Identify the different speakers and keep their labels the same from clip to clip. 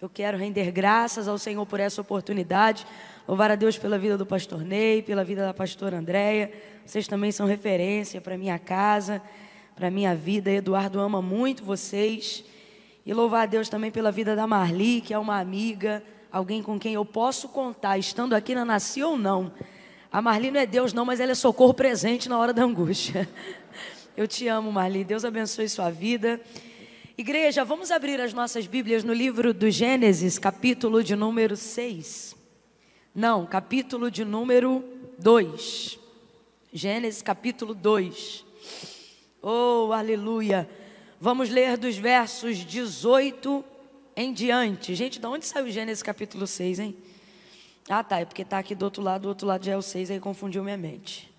Speaker 1: Eu quero render graças ao Senhor por essa oportunidade, louvar a Deus pela vida do pastor Ney, pela vida da pastora Andréia. Vocês também são referência para minha casa, para minha vida. Eduardo ama muito vocês. E louvar a Deus também pela vida da Marli, que é uma amiga, alguém com quem eu posso contar, estando aqui na Nasci ou não. A Marli não é Deus não, mas ela é socorro presente na hora da angústia. Eu te amo, Marli. Deus abençoe sua vida. Igreja, vamos abrir as nossas Bíblias no livro do Gênesis, capítulo de número 6. Não, capítulo de número 2. Gênesis, capítulo 2. Oh, aleluia. Vamos ler dos versos 18 em diante. Gente, de onde saiu Gênesis, capítulo 6, hein? Ah, tá, é porque está aqui do outro lado já é o 6, aí confundiu minha mente.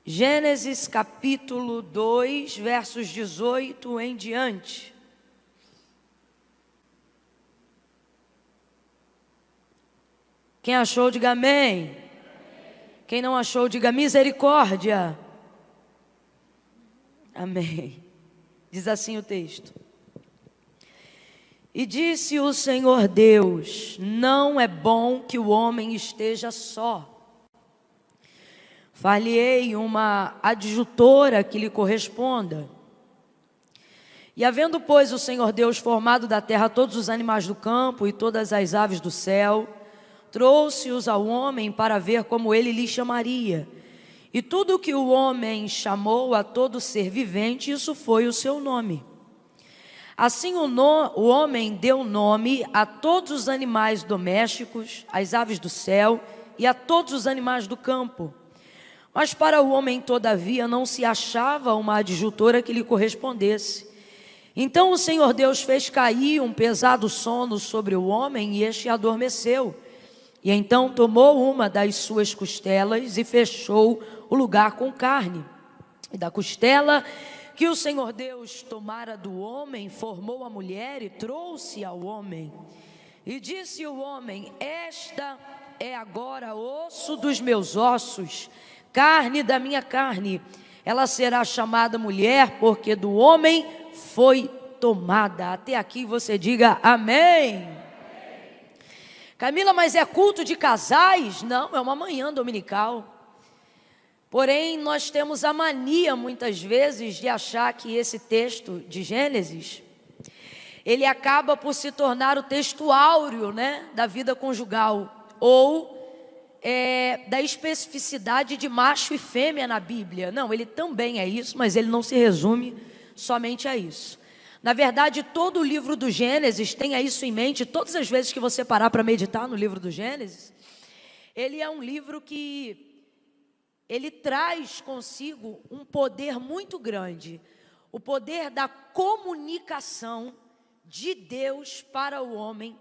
Speaker 1: Gênesis capítulo 2, versos 18 em diante. Quem achou, diga amém. Quem não achou, diga misericórdia. Amém. Diz assim o texto. E disse o Senhor Deus: não é bom que o homem esteja só. Far-lhe-ei uma adjutora que lhe corresponda. E havendo, pois, o Senhor Deus formado da terra todos os animais do campo e todas as aves do céu, trouxe-os ao homem para ver como ele lhe chamaria. E tudo o que o homem chamou a todo ser vivente, isso foi o seu nome. Assim o homem deu nome a todos os animais domésticos, às aves do céu e a todos os animais do campo. Mas para o homem, todavia, não se achava uma adjutora que lhe correspondesse. Então o Senhor Deus fez cair um pesado sono sobre o homem e este adormeceu. E então tomou uma das suas costelas e fechou o lugar com carne. E da costela que o Senhor Deus tomara do homem, formou a mulher e trouxe ao homem. E disse o homem: esta é agora osso dos meus ossos, carne da minha carne. Ela será chamada mulher, porque do homem foi tomada. Até aqui você diga amém. Camila, mas é culto de casais? Não, é uma manhã dominical. Porém, nós temos a mania, muitas vezes, de achar que esse texto de Gênesis, ele acaba por se tornar o texto áureo, né, da vida conjugal, ou da especificidade de macho e fêmea na Bíblia. Não, ele também é isso, mas ele não se resume somente a isso. Na verdade, todo o livro do Gênesis, tenha isso em mente, todas as vezes que você parar para meditar no livro do Gênesis, ele é um livro que ele traz consigo um poder muito grande, o poder da comunicação de Deus para o homem,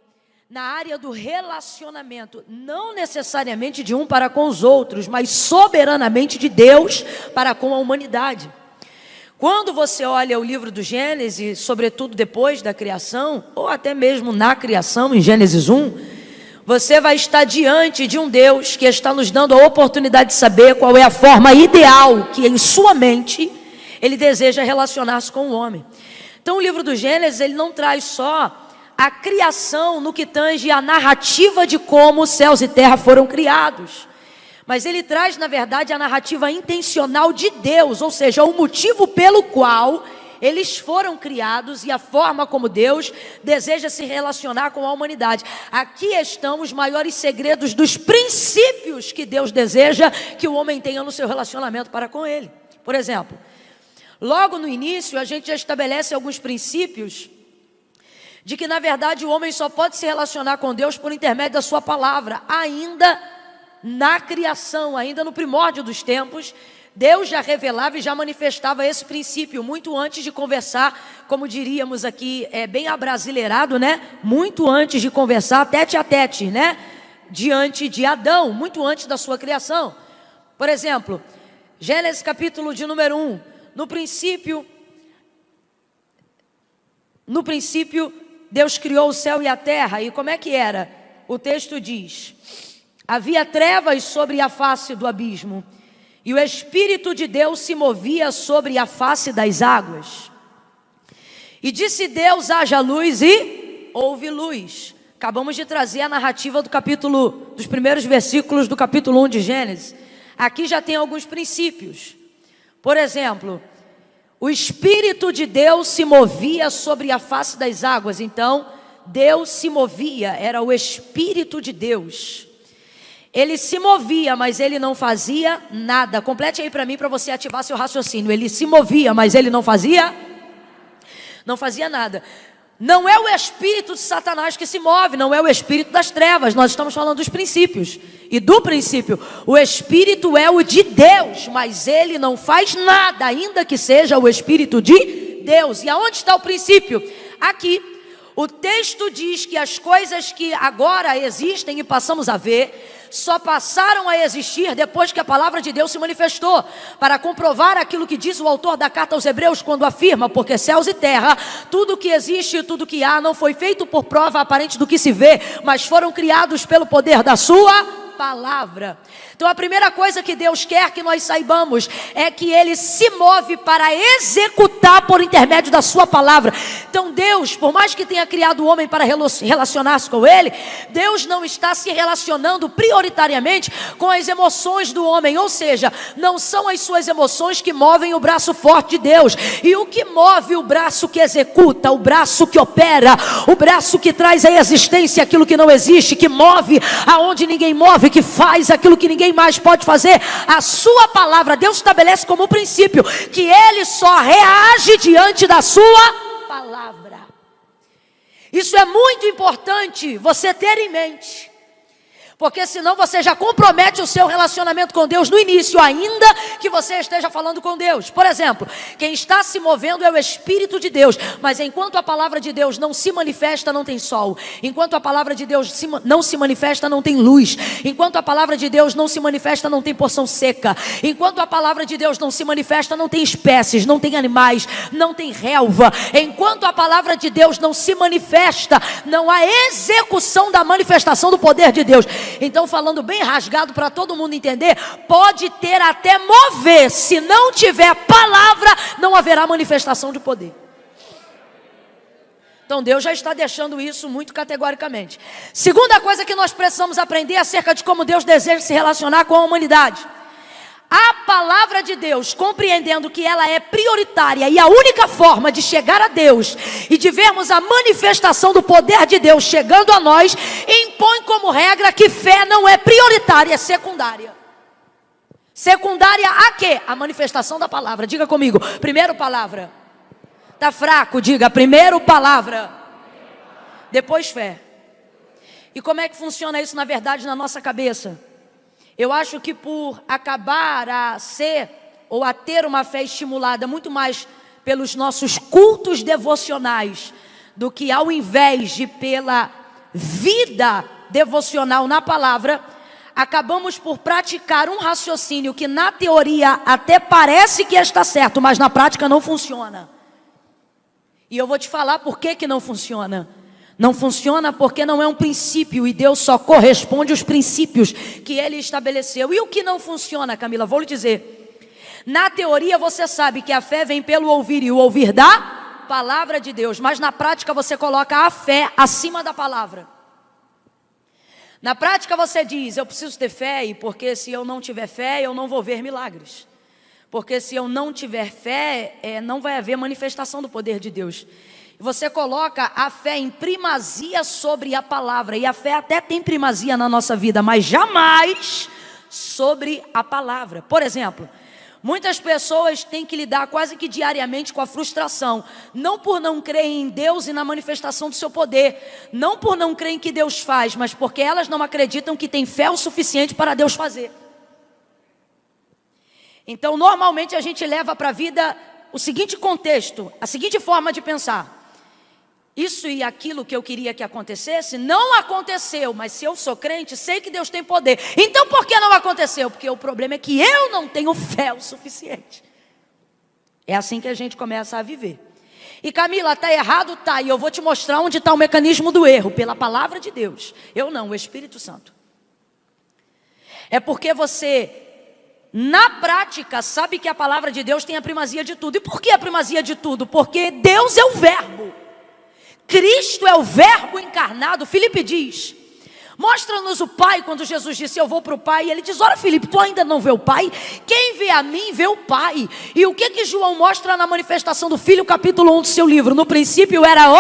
Speaker 1: na área do relacionamento, não necessariamente de um para com os outros, mas soberanamente de Deus para com a humanidade. Quando você olha o livro do Gênesis, sobretudo depois da criação, ou até mesmo na criação, em Gênesis 1, você vai estar diante de um Deus que está nos dando a oportunidade de saber qual é a forma ideal que em sua mente ele deseja relacionar-se com o homem. Então o livro do Gênesis, ele não traz só a criação no que tange a narrativa de como os céus e terra foram criados, mas ele traz, na verdade, a narrativa intencional de Deus, ou seja, o motivo pelo qual eles foram criados e a forma como Deus deseja se relacionar com a humanidade. Aqui estão os maiores segredos dos princípios que Deus deseja que o homem tenha no seu relacionamento para com Ele. Por exemplo, logo no início a gente já estabelece alguns princípios de que, na verdade, o homem só pode se relacionar com Deus por intermédio da sua palavra. Ainda na criação, ainda no primórdio dos tempos, Deus já revelava e já manifestava esse princípio muito antes de conversar, como diríamos aqui, bem abrasileirado, né? Muito antes de conversar tete a tete, né? Diante de Adão, muito antes da sua criação. Por exemplo, Gênesis capítulo de número 1. No princípio, Deus criou o céu e a terra. E como é que era? O texto diz: havia trevas sobre a face do abismo, e o Espírito de Deus se movia sobre a face das águas. E disse Deus: haja luz, e houve luz. Acabamos de trazer a narrativa dos primeiros versículos do capítulo 1 de Gênesis. Aqui já tem alguns princípios. Por exemplo, o Espírito de Deus se movia sobre a face das águas. Então, Deus se movia, era o Espírito de Deus. Ele se movia, mas ele não fazia nada. Complete aí para mim, para você ativar seu raciocínio. Ele se movia, mas ele não fazia nada. Não é o espírito de Satanás que se move, não é o espírito das trevas. Nós estamos falando dos princípios. E do princípio, o espírito é o de Deus, mas ele não faz nada, ainda que seja o espírito de Deus. E aonde está o princípio? Aqui. O texto diz que as coisas que agora existem e passamos a ver, só passaram a existir depois que a palavra de Deus se manifestou, para comprovar aquilo que diz o autor da carta aos Hebreus, quando afirma: porque céus e terra, tudo que existe e tudo que há, não foi feito por prova aparente do que se vê, mas foram criados pelo poder da sua palavra. Então a primeira coisa que Deus quer que nós saibamos é que Ele se move para executar por intermédio da sua palavra. Então Deus, por mais que tenha criado o homem para relacionar-se com Ele, Deus não está se relacionando prioritariamente com as emoções do homem, ou seja, não são as suas emoções que movem o braço forte de Deus. E o que move o braço que executa, o braço que opera, o braço que traz à existência aquilo que não existe, que move aonde ninguém move, que faz aquilo que ninguém mais pode fazer, a sua palavra. Deus estabelece como princípio que Ele só reage diante da sua palavra. Isso é muito importante você ter em mente, porque senão você já compromete o seu relacionamento com Deus no início, ainda que você esteja falando com Deus. Por exemplo, quem está se movendo é o Espírito de Deus, mas enquanto a palavra de Deus não se manifesta, não tem sol. Enquanto a palavra de Deus não se manifesta, não tem luz. Enquanto a palavra de Deus não se manifesta, não tem porção seca. Enquanto a palavra de Deus não se manifesta, não tem espécies, não tem animais, não tem relva. Enquanto a palavra de Deus não se manifesta, não há execução da manifestação do poder de Deus. Então, falando bem rasgado para todo mundo entender, pode ter até mover, se não tiver palavra, não haverá manifestação de poder. Então Deus já está deixando isso muito categoricamente. Segunda coisa que nós precisamos aprender acerca de como Deus deseja se relacionar com a humanidade. A palavra de Deus, compreendendo que ela é prioritária e a única forma de chegar a Deus e de vermos a manifestação do poder de Deus chegando a nós, impõe como regra que fé não é prioritária, é secundária. Secundária a quê? A manifestação da palavra. Diga comigo, primeiro palavra. Tá fraco, diga, primeiro palavra, depois fé. E como é que funciona isso na verdade na nossa cabeça? Eu acho que por acabar a ser ou a ter uma fé estimulada muito mais pelos nossos cultos devocionais do que ao invés de pela vida devocional na palavra, acabamos por praticar um raciocínio que na teoria até parece que está certo, mas na prática não funciona. E eu vou te falar por que não funciona. Não funciona porque não é um princípio, e Deus só corresponde aos princípios que Ele estabeleceu. E o que não funciona, Camila? Vou lhe dizer. Na teoria você sabe que a fé vem pelo ouvir, e o ouvir da palavra de Deus. Mas na prática você coloca a fé acima da palavra. Na prática você diz: eu preciso ter fé, porque se eu não tiver fé, eu não vou ver milagres. Porque se eu não tiver fé, não vai haver manifestação do poder de Deus. Você coloca a fé em primazia sobre a palavra. E a fé até tem primazia na nossa vida, mas jamais sobre a palavra. Por exemplo, muitas pessoas têm que lidar quase que diariamente com a frustração. Não por não crer em Deus e na manifestação do seu poder. Não por não crer em que Deus faz, mas porque elas não acreditam que tem fé o suficiente para Deus fazer. Então, normalmente a gente leva para a vida o seguinte contexto, a seguinte forma de pensar: isso e aquilo que eu queria que acontecesse, não aconteceu, mas se eu sou crente, sei que Deus tem poder. Então por que não aconteceu? Porque o problema é que eu não tenho fé o suficiente. É assim que a gente começa a viver. E Camila, está errado? Tá, e eu vou te mostrar onde está o mecanismo do erro, pela palavra de Deus. Eu não, o Espírito Santo. É porque você, na prática, sabe que a palavra de Deus tem a primazia de tudo. E por que a primazia de tudo? Porque Deus é o verbo. Cristo é o verbo encarnado. Filipe diz: mostra-nos o Pai. Quando Jesus disse eu vou para o Pai, ele diz: ora Filipe, tu ainda não vê o Pai? Quem vê a mim vê o Pai. E o que João mostra na manifestação do Filho, capítulo 1 do seu livro? No princípio era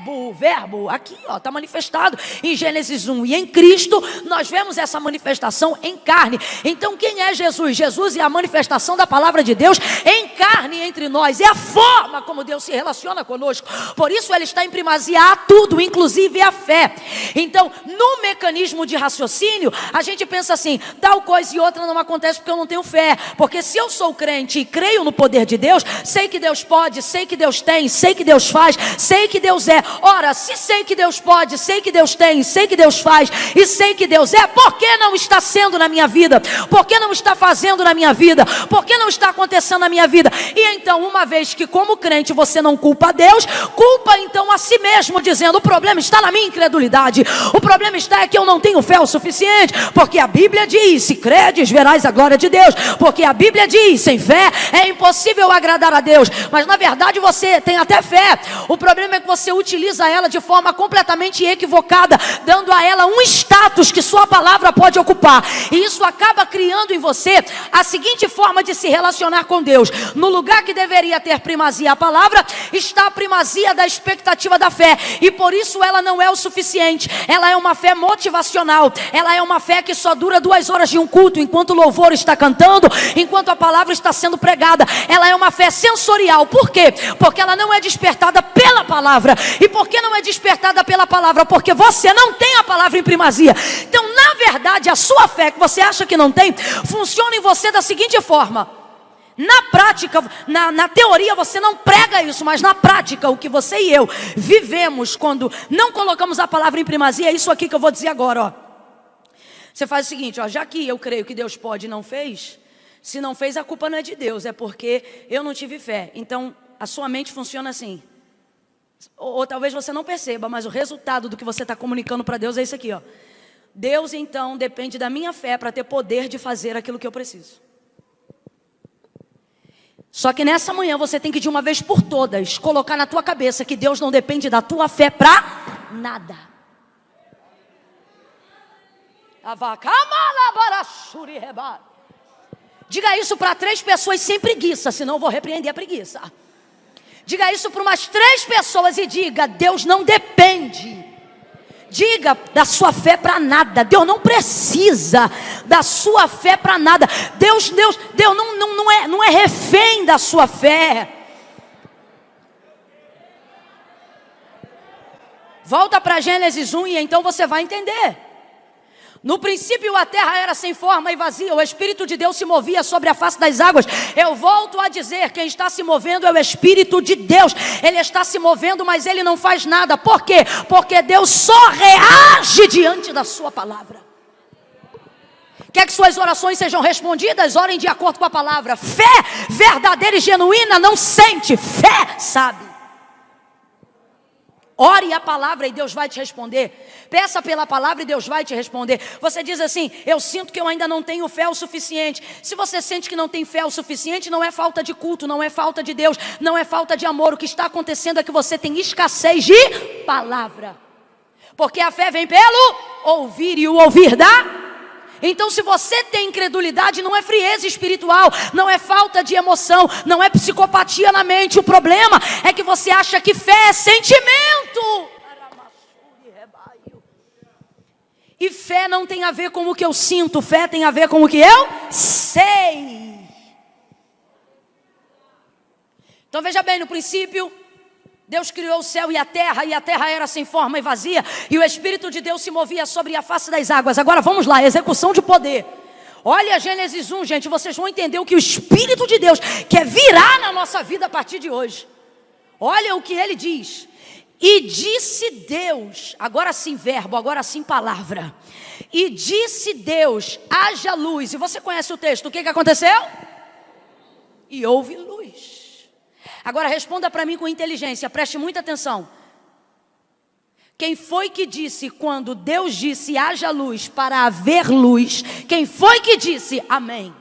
Speaker 1: o verbo, aqui está manifestado em Gênesis 1. E em Cristo nós vemos essa manifestação em carne. Então quem é Jesus? Jesus é a manifestação da palavra de Deus em carne entre nós. É a forma como Deus se relaciona conosco. Por isso ele está em primazia a tudo, inclusive a fé. Então no mecanismo de raciocínio a gente pensa assim: tal coisa e outra não acontece porque eu não tenho fé. Porque se eu sou crente e creio no poder de Deus, sei que Deus pode, sei que Deus tem, sei que Deus faz, sei que Deus é. Ora, se sei que Deus pode, sei que Deus tem, sei que Deus faz e sei que Deus é, por que não está sendo na minha vida? Por que não está fazendo na minha vida? Por que não está acontecendo na minha vida? E então, uma vez que como crente você não culpa a Deus, culpa então a si mesmo, dizendo: o problema está na minha incredulidade, o problema está é que eu não tenho fé o suficiente, porque a Bíblia diz: se credes verás a glória de Deus, porque a Bíblia diz: sem fé é impossível agradar a Deus. Mas na verdade você tem até fé, o problema é que você utiliza ela de forma completamente equivocada, dando a ela um status que sua palavra pode ocupar. E isso acaba criando em você a seguinte forma de se relacionar com Deus: no lugar que deveria ter primazia a palavra, está a primazia da expectativa da fé. E por isso ela não é o suficiente. Ela é uma fé motivacional. Ela é uma fé que só dura 2 horas de um culto, enquanto o louvor está cantando, enquanto a palavra está sendo pregada. Ela é uma fé sensorial. Por quê? Porque ela não é despertada pela palavra. E por que não é despertada pela palavra? Porque você não tem a palavra em primazia. Então, na verdade, a sua fé, que você acha que não tem, funciona em você da seguinte forma: na prática, na teoria você não prega isso, mas na prática, o que você e eu vivemos quando não colocamos a palavra em primazia, é isso aqui que eu vou dizer agora, ó. Você faz o seguinte, ó: já que eu creio que Deus pode e não fez, se não fez, a culpa não é de Deus, é porque eu não tive fé. Então a sua mente funciona assim. Ou talvez você não perceba, mas o resultado do que você está comunicando para Deus é isso aqui, ó: Deus então depende da minha fé para ter poder de fazer aquilo que eu preciso. Só que nessa manhã você tem que de uma vez por todas colocar na tua cabeça que Deus não depende da tua fé para nada. Diga isso para 3 pessoas sem preguiça, senão eu vou repreender a preguiça. Diga isso para umas 3 pessoas e diga: Deus não depende, diga, da sua fé para nada. Deus não precisa da sua fé para nada. Deus não é refém da sua fé. Volta para Gênesis 1 e então você vai entender. No princípio a terra era sem forma e vazia, o Espírito de Deus se movia sobre a face das águas. Eu volto a dizer, quem está se movendo é o Espírito de Deus. Ele está se movendo, mas ele não faz nada. Por quê? Porque Deus só reage diante da sua palavra. Quer que suas orações sejam respondidas? Orem de acordo com a palavra. Fé verdadeira e genuína não sente, fé sabe. Ore a palavra e Deus vai te responder. Peça pela palavra e Deus vai te responder. Você diz assim: eu sinto que eu ainda não tenho fé o suficiente. Se você sente que não tem fé o suficiente, não é falta de culto, não é falta de Deus, não é falta de amor. O que está acontecendo é que você tem escassez de palavra. Porque a fé vem pelo ouvir e o ouvir da... Então se você tem incredulidade, não é frieza espiritual, não é falta de emoção, não é psicopatia na mente. O problema é que você acha que fé é sentimento. E fé não tem a ver com o que eu sinto, fé tem a ver com o que eu sei. Então veja bem, no princípio Deus criou o céu e a terra era sem forma e vazia, e o Espírito de Deus se movia sobre a face das águas. Agora vamos lá, execução de poder. Olha Gênesis 1, gente, vocês vão entender o que o Espírito de Deus quer virar na nossa vida a partir de hoje. Olha o que ele diz: e disse Deus, agora sim verbo, agora sim palavra. E disse Deus, haja luz. E você conhece o texto, o que aconteceu? E houve luz. Agora responda para mim com inteligência, preste muita atenção. Quem foi que disse quando Deus disse haja luz para haver luz? Quem foi que disse amém?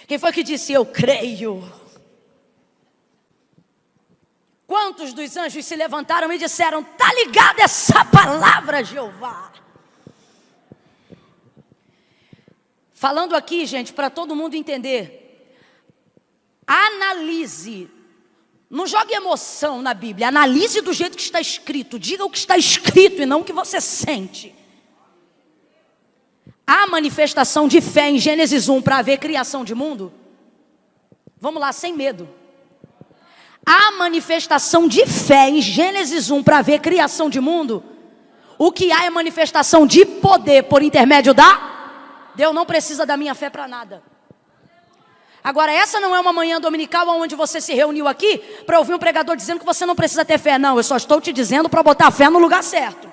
Speaker 1: Quem foi que disse eu creio? Quantos dos anjos se levantaram e disseram: tá ligada essa palavra, Jeová? Falando aqui, gente, para todo mundo entender, analise, não jogue emoção na Bíblia, analise do jeito que está escrito, diga o que está escrito e não o que você sente. Há manifestação de fé em Gênesis 1 para haver criação de mundo? Vamos lá, sem medo. Há manifestação de fé em Gênesis 1 para haver criação de mundo? O que há é manifestação de poder por intermédio da... Deus não precisa da minha fé para nada. Agora, essa não é uma manhã dominical onde você se reuniu aqui para ouvir um pregador dizendo que você não precisa ter fé. Não, eu só estou te dizendo para botar a fé no lugar certo.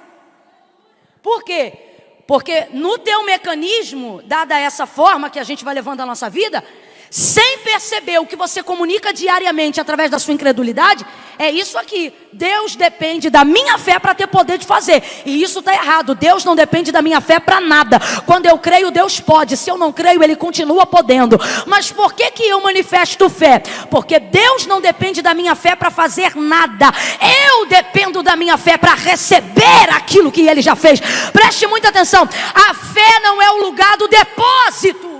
Speaker 1: Por quê? Porque no teu mecanismo, dada essa forma que a gente vai levando a nossa vida, sem perceber o que você comunica diariamente através da sua incredulidade, é isso aqui: Deus depende da minha fé para ter poder de fazer. E isso está errado. Deus não depende da minha fé para nada. Quando eu creio, Deus pode. Se eu não creio, Ele continua podendo. Mas por que eu manifesto fé? Porque Deus não depende da minha fé para fazer nada. Eu dependo da minha fé para receber aquilo que Ele já fez. Preste muita atenção: a fé não é o lugar do depósito.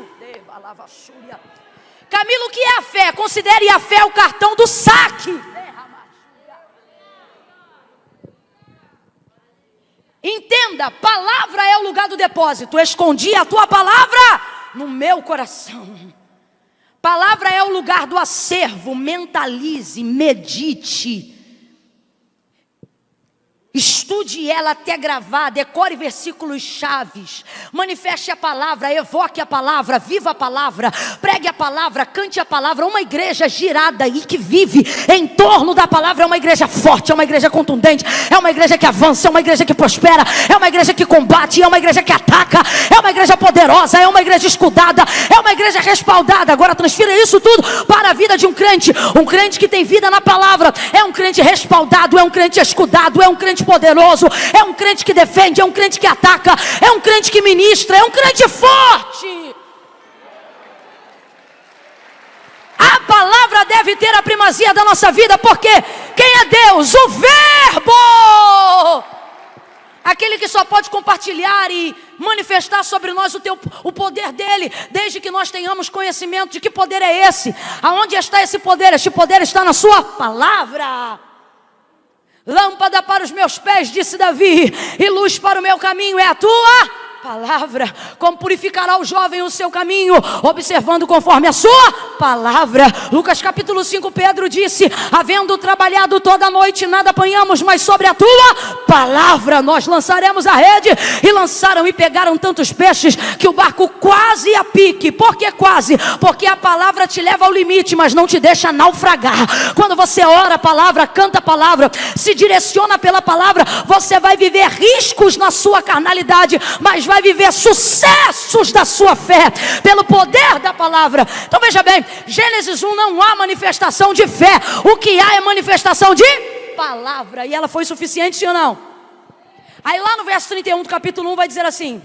Speaker 1: Camilo, o que é a fé? Considere a fé o cartão do saque. Entenda, palavra é o lugar do depósito. Escondi a tua palavra no meu coração. Palavra é o lugar do acervo. Mentalize, medite, estude ela até gravar, decore versículos chaves, manifeste a palavra, evoque a palavra, viva a palavra, pregue a palavra, cante a palavra. Uma igreja girada e que vive em torno da palavra é uma igreja forte, é uma igreja contundente, é uma igreja que avança, é uma igreja que prospera, é uma igreja que combate, é uma igreja que ataca, é uma igreja poderosa, é uma igreja escudada, é uma igreja respaldada. Agora transfira isso tudo para a vida de um crente que tem vida na palavra, é um crente respaldado, é um crente escudado, é um crente poderoso, é um crente que defende, é um crente que ataca, é um crente que ministra, é um crente forte. A palavra deve ter a primazia da nossa vida, porque quem é Deus? O Verbo, aquele que só pode compartilhar e manifestar sobre nós o poder dele, desde que nós tenhamos conhecimento de que poder é esse. Aonde está esse poder? Este poder está na sua palavra. Lâmpada para os meus pés, disse Davi, e luz para o meu caminho é a tua palavra. Como purificará o jovem o seu caminho? Observando conforme a sua palavra. Lucas capítulo 5, Pedro disse: havendo trabalhado toda a noite, nada apanhamos, mas sobre a tua palavra nós lançaremos a rede. E lançaram e pegaram tantos peixes que o barco quase ia pique. Por que quase? Porque a palavra te leva ao limite, mas não te deixa naufragar. Quando você ora a palavra, canta a palavra, se direciona pela palavra, você vai viver riscos na sua carnalidade, mas vai viver sucessos da sua fé, pelo poder da palavra. Então veja bem, Gênesis 1 não há manifestação de fé. O que há é manifestação de palavra. E ela foi suficiente, sim ou não? Aí lá no verso 31 do capítulo 1 vai dizer assim: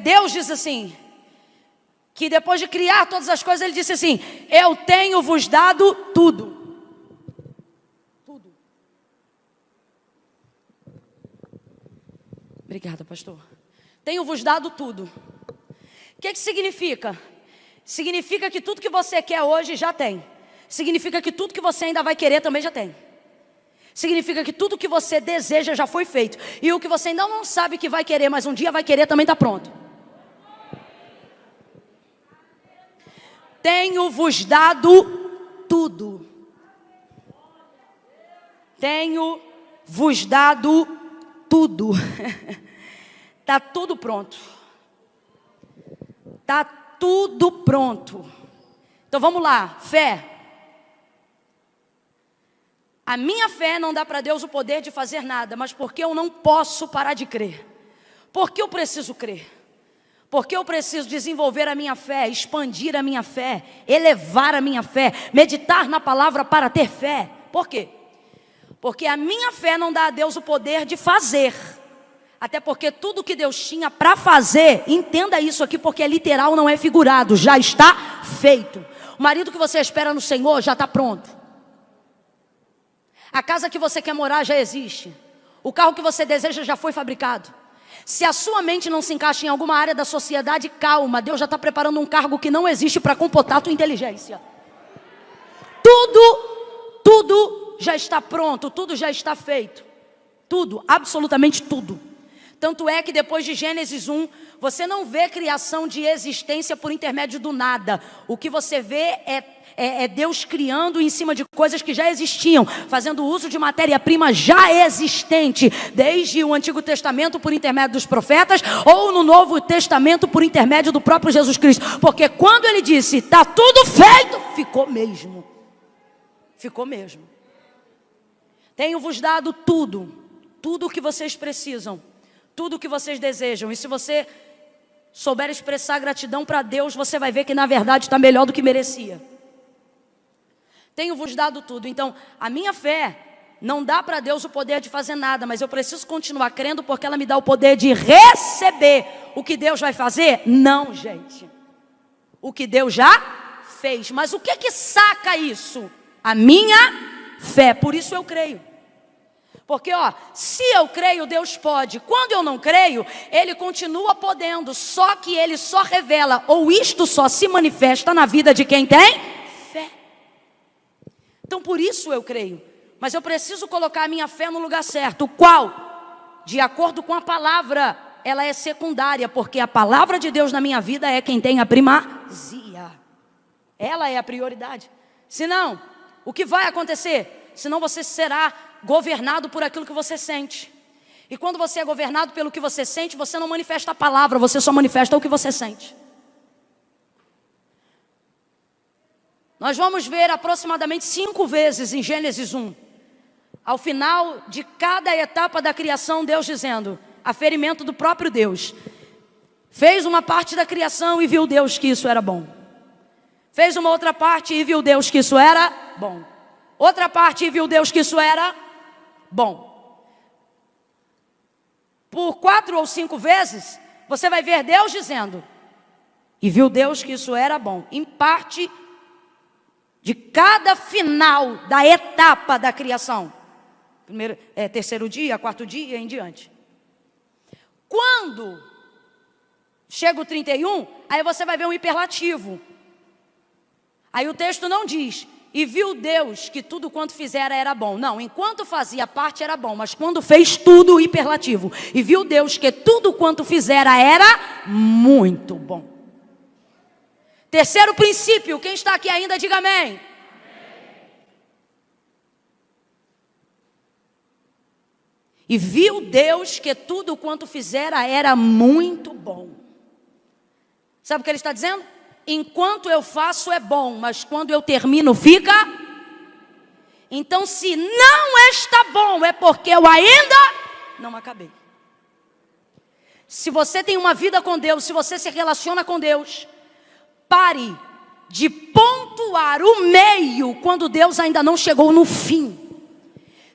Speaker 1: Deus diz assim, que depois de criar todas as coisas, Ele disse assim: eu tenho vos dado tudo. Obrigada, pastor. Tenho vos dado tudo. O que significa? Significa que tudo que você quer hoje já tem. Significa que tudo que você ainda vai querer também já tem. Significa que tudo que você deseja já foi feito. E o que você ainda não sabe que vai querer, mas um dia vai querer, também está pronto. Tenho vos dado tudo. Tenho vos dado tudo. Está tudo pronto. Está tudo pronto. Então vamos lá, fé. A minha fé não dá para Deus o poder de fazer nada, mas porque eu não posso parar de crer? Porque eu preciso crer? Porque eu preciso desenvolver a minha fé, expandir a minha fé, elevar a minha fé, meditar na palavra para ter fé. Por quê? Porque a minha fé não dá a Deus o poder de fazer. Até porque tudo que Deus tinha para fazer, entenda isso aqui, porque é literal, não é figurado, já está feito. O marido que você espera no Senhor já está pronto. A casa que você quer morar já existe. O carro que você deseja já foi fabricado. Se a sua mente não se encaixa em alguma área da sociedade, calma, Deus já está preparando um cargo que não existe para computar a tua inteligência. Tudo já está pronto, tudo já está feito. Tudo, absolutamente tudo. Tanto é que depois de Gênesis 1, você não vê criação de existência por intermédio do nada. O que você vê é Deus criando em cima de coisas que já existiam, fazendo uso de matéria-prima já existente, desde o Antigo Testamento por intermédio dos profetas, ou no Novo Testamento por intermédio do próprio Jesus Cristo. Porque quando ele disse, está tudo feito, ficou mesmo. Ficou mesmo. Tenho-vos dado tudo o que vocês precisam, tudo o que vocês desejam. E se você souber expressar gratidão para Deus, você vai ver que na verdade está melhor do que merecia. Tenho-vos dado tudo. Então, a minha fé não dá para Deus o poder de fazer nada, mas eu preciso continuar crendo porque ela me dá o poder de receber. O que Deus vai fazer? Não, gente. O que Deus já fez. Mas o que saca isso? A minha fé. Por isso eu creio. Porque, se eu creio, Deus pode. Quando eu não creio, Ele continua podendo. Só que Ele só revela, ou isto só se manifesta na vida de quem tem fé. Então, por isso eu creio. Mas eu preciso colocar a minha fé no lugar certo. Qual? De acordo com a palavra, ela é secundária. Porque a palavra de Deus na minha vida é quem tem a primazia. Ela é a prioridade. Senão, o que vai acontecer? Senão você será governado por aquilo que você sente. E quando você é governado pelo que você sente, você não manifesta a palavra, você só manifesta o que você sente. Nós vamos ver aproximadamente 5 vezes em Gênesis 1, ao final de cada etapa da criação, Deus dizendo, aferimento do próprio Deus. Fez uma parte da criação e viu Deus que isso era bom. Fez uma outra parte e viu Deus que isso era bom. Outra parte e viu Deus que isso era bom. Por 4 ou 5 vezes, você vai ver Deus dizendo, e viu Deus que isso era bom. Em parte de cada final da etapa da criação. Primeiro, terceiro dia, quarto dia em diante. Quando chega o 31, aí você vai ver um hiperlativo. Aí o texto não diz, e viu Deus que tudo quanto fizera era bom. Não, enquanto fazia parte era bom, mas quando fez tudo, hiperlativo. E viu Deus que tudo quanto fizera era muito bom. Terceiro princípio, quem está aqui ainda, diga amém. E viu Deus que tudo quanto fizera era muito bom. Sabe o que ele está dizendo? Enquanto eu faço é bom, mas quando eu termino fica. Então se não está bom é porque eu ainda não acabei. Se você tem uma vida com Deus, se você se relaciona com Deus, pare de pontuar o meio quando Deus ainda não chegou no fim.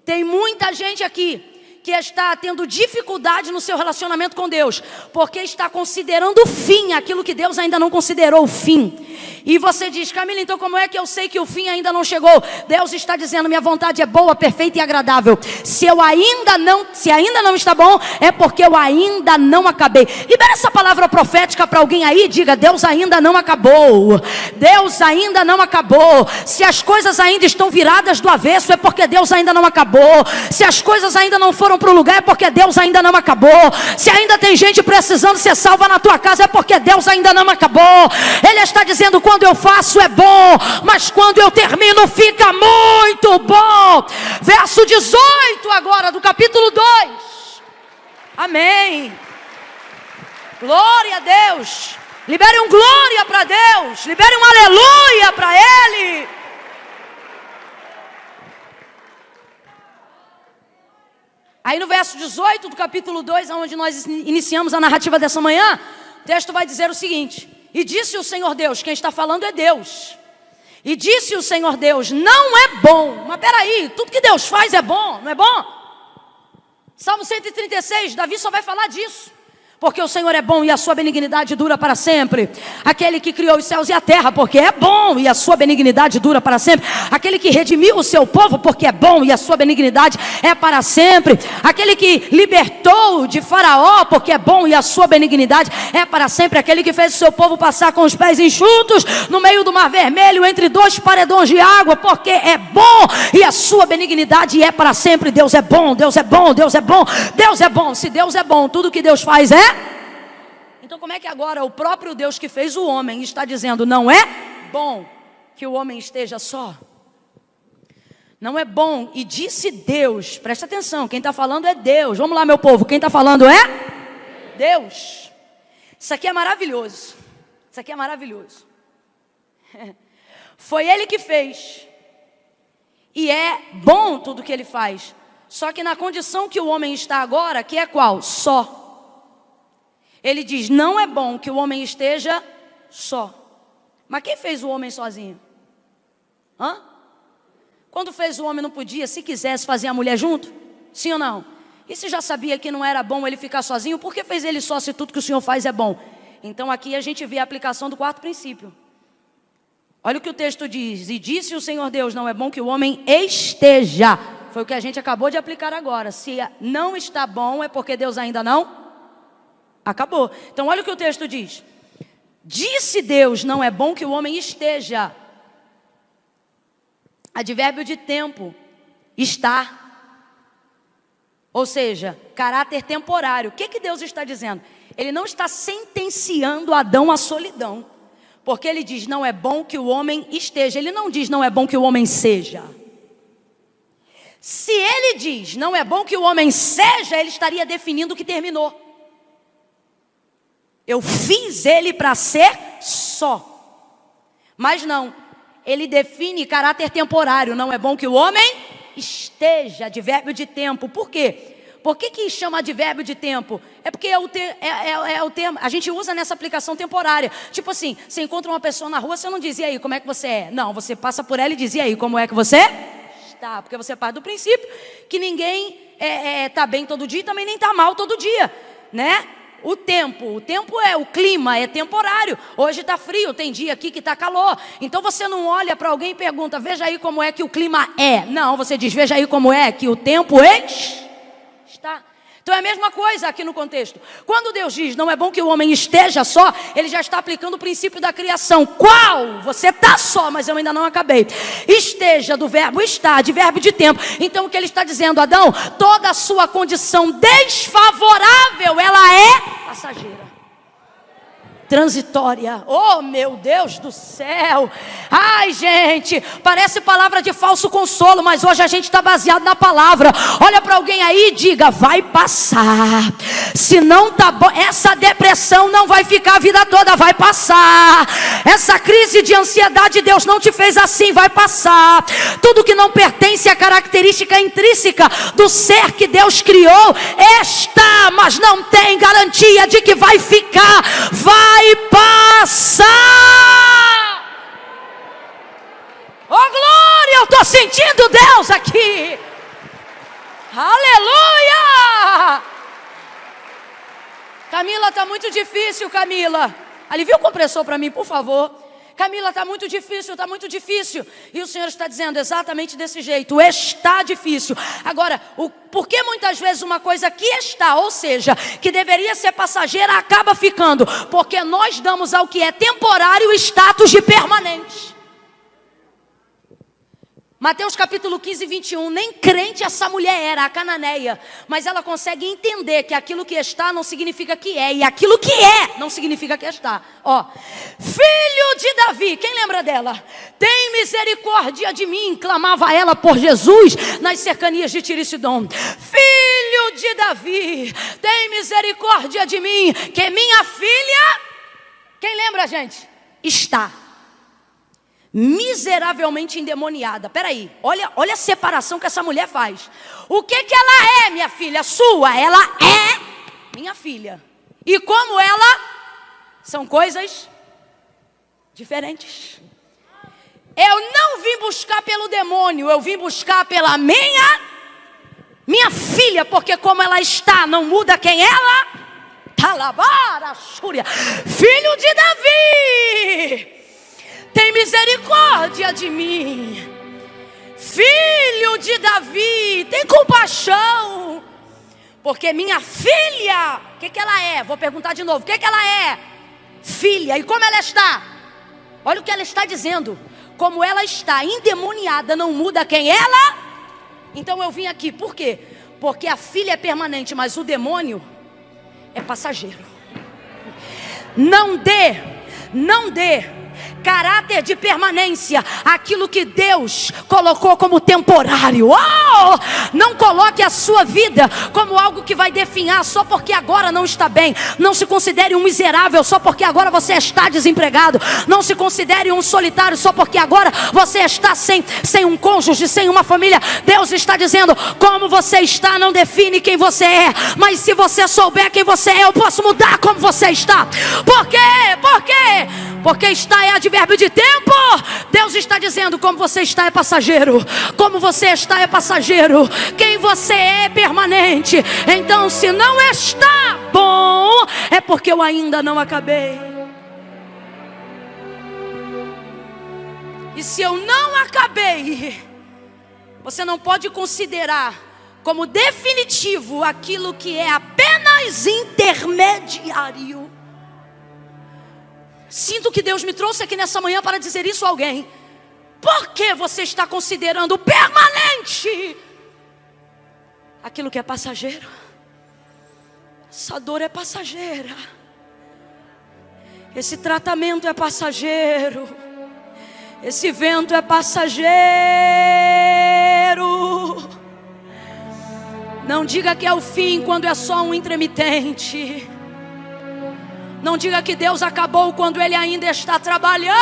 Speaker 1: Tem muita gente aqui que está tendo dificuldade no seu relacionamento com Deus, porque está considerando o fim, aquilo que Deus ainda não considerou o fim. E você diz, Camila, então como é que eu sei que o fim ainda não chegou? Deus está dizendo, minha vontade é boa, perfeita e agradável. Se ainda não está bom, é porque eu ainda não acabei. Libera essa palavra profética para alguém aí, diga, Deus ainda não acabou. Deus ainda não acabou. Se as coisas ainda estão viradas do avesso, é porque Deus ainda não acabou. Se as coisas ainda não foram para o lugar, é porque Deus ainda não acabou. Se ainda tem gente precisando ser salva na tua casa, é porque Deus ainda não acabou. Ele está dizendo, quando eu faço é bom, mas quando eu termino fica muito bom. Verso 18 agora do capítulo 2. Amém. Glória a Deus. Libere um glória para Deus. Libere um aleluia para Ele. Aí no verso 18 do capítulo 2, onde nós iniciamos a narrativa dessa manhã, o texto vai dizer o seguinte: e disse o Senhor Deus, quem está falando é Deus. E disse o Senhor Deus, não é bom. Mas peraí, tudo que Deus faz é bom, não é bom? Salmo 136, Davi só vai falar disso. porque o Senhor é bom e a sua benignidade dura para sempre. Aquele que criou os céus e a terra, porque é bom e a sua benignidade dura para sempre. Aquele que redimiu o seu povo, porque é bom e a sua benignidade é para sempre. Aquele que libertou de Faraó, porque é bom e a sua benignidade é para sempre. Aquele que fez o seu povo passar com os pés enxutos no meio do mar vermelho, entre dois paredões de água, porque é bom e a sua benignidade é para sempre. Deus é bom, Deus é bom, Deus é bom, Deus é bom. Se Deus é bom, tudo que Deus faz é. Então como é que agora o próprio Deus que fez o homem está dizendo: não é bom que o homem esteja só? Não é bom. E disse Deus, presta atenção, quem está falando é Deus. Vamos lá, meu povo, quem está falando é Deus. Isso aqui é maravilhoso. Isso aqui é maravilhoso. Foi Ele que fez. E é bom tudo que Ele faz. Só que na condição que o homem está agora, que é qual? Só. Ele diz: não é bom que o homem esteja só. Mas quem fez o homem sozinho? Hã? Quando fez o homem não podia, se quisesse, fazer a mulher junto? Sim ou não? E se já sabia que não era bom ele ficar sozinho, por que fez ele só se tudo que o Senhor faz é bom? Então aqui a gente vê a aplicação do quarto princípio. Olha o que o texto diz: e disse o Senhor Deus, não é bom que o homem esteja. Foi o que a gente acabou de aplicar agora. Se não está bom, é porque Deus ainda não acabou. Então olha o que o texto diz: disse Deus, não é bom que o homem esteja. Advérbio de tempo, estar. Ou seja, caráter temporário. O que Deus está dizendo? Ele não está sentenciando Adão à solidão, porque ele diz: não é bom que o homem esteja. Ele não diz: não é bom que o homem seja. Se ele diz: não é bom que o homem seja, ele estaria definindo que terminou. Eu fiz ele para ser só. Mas não, ele define caráter temporário. Não é bom que o homem esteja, advérbio de tempo. Por quê? Por que chama advérbio de tempo? É porque é o termo, a gente usa nessa aplicação temporária. Tipo assim, você encontra uma pessoa na rua, você não diz: e aí, como é que você é? Não, você passa por ela e diz: e aí, como é que você está? Porque você parte do princípio que ninguém está bem todo dia e também nem está mal todo dia, né? O tempo é o clima, é temporário. Hoje está frio, tem dia aqui que está calor. Então você não olha para alguém e pergunta: veja aí como é que o clima é. Não, você diz: veja aí como é que o tempo está. Então é a mesma coisa aqui no contexto. Quando Deus diz: não é bom que o homem esteja só, Ele já está aplicando o princípio da criação. Qual? Você está só, mas eu ainda não acabei. Esteja, do verbo estar, de verbo de tempo. Então o que Ele está dizendo: Adão, toda a sua condição desfavorável, ela é passageira, transitória. Oh, meu Deus do céu. Ai, gente, parece palavra de falso consolo, mas hoje a gente está baseado na palavra. Olha para alguém aí e diga: vai passar. Se não tá bom, essa depressão não vai ficar a vida toda, vai passar. Essa crise de ansiedade, Deus não te fez assim, vai passar. Tudo que não pertence à característica intrínseca do ser que Deus criou está, mas não tem garantia de que vai ficar. Vai passar. Oh glória, eu estou sentindo Deus aqui. Aleluia. Camila, está muito difícil, Camila. Alivia o compressor para mim, por favor. Camila, está muito difícil, está muito difícil. E o Senhor está dizendo exatamente desse jeito: está difícil. Agora, por que muitas vezes uma coisa que está, ou seja, que deveria ser passageira, acaba ficando? Porque nós damos ao que é temporário status de permanente. Mateus capítulo 15, 21, nem crente essa mulher era, a cananeia, mas ela consegue entender que aquilo que está não significa que é, e aquilo que é não significa que está. Ó, filho de Davi, quem lembra dela? Tem misericórdia de mim, clamava ela por Jesus nas cercanias de Tiro e Sidom. Filho de Davi, tem misericórdia de mim, que minha filha, quem lembra, gente? Está miseravelmente endemoniada. Peraí, olha a separação que essa mulher faz. O que ela é, minha filha? Sua, ela é minha filha. E como ela, são coisas diferentes. Eu não vim buscar pelo demônio, eu vim buscar pela minha filha, porque como ela está, não muda quem ela Talabara, Xúria, filho de Davi, tem misericórdia de mim. Filho de Davi, tem compaixão, porque minha filha, o que ela é? Vou perguntar de novo, o que ela é? Filha. E como ela está? Olha o que ela está dizendo. Como ela está endemoniada, não muda quem ela. Então eu vim aqui, por quê? Porque a filha é permanente, mas o demônio é passageiro. Não dê caráter de permanência aquilo que Deus colocou como temporário. Não coloque a sua vida como algo que vai definhar só porque agora não está bem. Não se considere um miserável só porque agora você está desempregado. Não se considere um solitário só porque agora você está sem um cônjuge, sem uma família. Deus está dizendo, como você está não define quem você é, mas se você souber quem você é, eu posso mudar como você está. Por quê? Por quê? Porque está é advérbio de tempo. Deus está dizendo, como você está é passageiro. Como você está é passageiro. Quem você é permanente. Então se não está bom, é porque eu ainda não acabei. E se eu não acabei, você não pode considerar como definitivo aquilo que é apenas intermediário. Sinto que Deus me trouxe aqui nessa manhã para dizer isso a alguém. Por que você está considerando permanente aquilo que é passageiro? Essa dor é passageira. Esse tratamento é passageiro. Esse vento é passageiro. Não diga que é o fim quando é só um intermitente. Não diga que Deus acabou quando Ele ainda está trabalhando.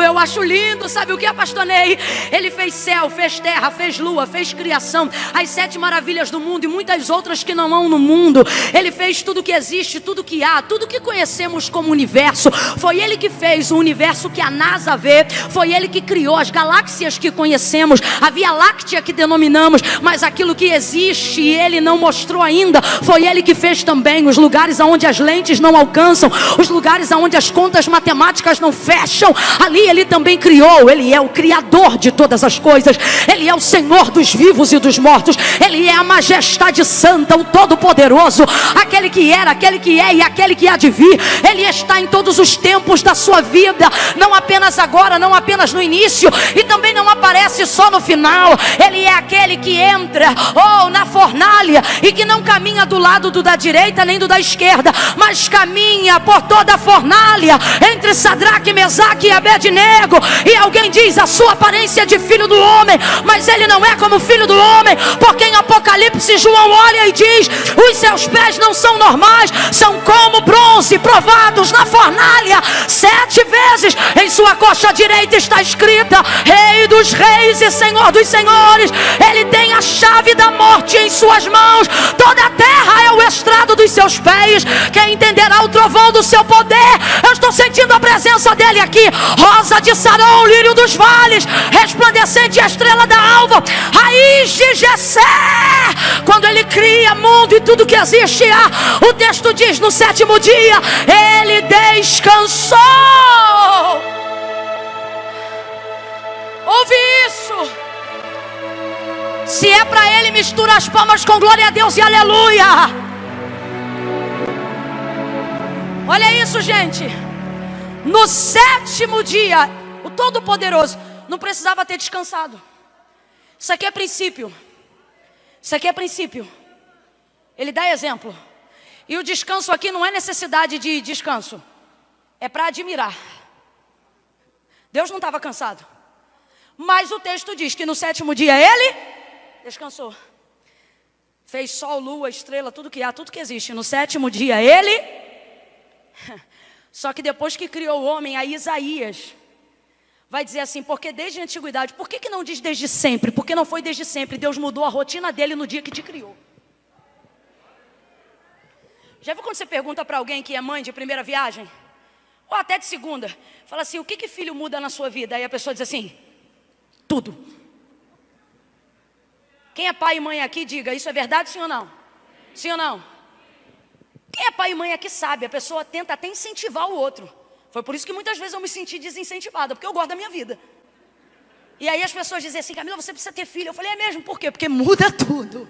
Speaker 1: Eu acho lindo, sabe o que, pastor Ney? Ele fez céu, fez terra, fez lua, fez criação, as 7 maravilhas do mundo e muitas outras que não há no mundo. Ele fez tudo que existe, tudo que há, tudo que conhecemos como universo. Foi Ele que fez o universo que a NASA vê. Foi Ele que criou as galáxias que conhecemos, a Via Láctea que denominamos. Mas aquilo que existe e Ele não mostrou ainda, foi Ele que fez também os lugares onde as lentes não alcançam, os lugares onde as contas matemáticas não fecham. Ali Ele também criou. Ele é o Criador de todas as coisas. Ele é o Senhor dos vivos e dos mortos. Ele é a majestade santa, o Todo-Poderoso, aquele que era, aquele que é e aquele que há de vir. Ele está em todos os tempos da sua vida, não apenas agora, não apenas no início, e também não aparece só no final. Ele é aquele que entra na fornalha e que não caminha do lado da direita nem do da esquerda, mas caminha por toda a fornalha entre Sadraque, Mesaque e Abednego. E alguém diz a sua aparência é de filho do homem, mas ele não é como filho do homem, porque em Apocalipse João olha e diz: os seus pés não são normais, são como bronze provados na fornalha 7 vezes. Em sua coxa direita está escrita: Rei dos reis e Senhor dos senhores. Ele tem a chave da morte em suas mãos. Toda a terra é o estrado dos seus pés. Quem entenderá o trovão do seu poder? Eu estou sentindo a presença dele aqui. Rosa de Sarão, lírio dos vales, resplandecente a estrela da alva, raiz de Jessé. Quando ele cria mundo e tudo que existe há, o texto diz: no 7º dia ele descansou. Ouve isso. Se é para ele, mistura as palmas com glória a Deus e aleluia. Olha isso, gente. No 7º dia, o Todo-Poderoso não precisava ter descansado. Isso aqui é princípio. Isso aqui é princípio. Ele dá exemplo. E o descanso aqui não é necessidade de descanso, é para admirar. Deus não estava cansado, mas o texto diz que no 7º dia ele descansou. Fez sol, lua, estrela, tudo que há, tudo que existe. No 7º dia ele... Só que depois que criou o homem, aí Isaías vai dizer assim: porque desde a antiguidade. Por que não diz desde sempre? Porque não foi desde sempre. Deus mudou a rotina dele no dia que te criou. Já viu quando você pergunta para alguém que é mãe de primeira viagem? Ou até de segunda. Fala assim: o que filho muda na sua vida? Aí a pessoa diz assim: tudo. Quem é pai e mãe aqui, diga: isso é verdade, sim ou não? Sim ou não? Quem é pai e mãe aqui sabe, a pessoa tenta até incentivar o outro. Foi por isso que muitas vezes eu me senti desincentivada, porque eu gosto da minha vida. E aí as pessoas dizem assim, Camila, você precisa ter filho. Eu falei, é mesmo? Por quê? Porque muda tudo.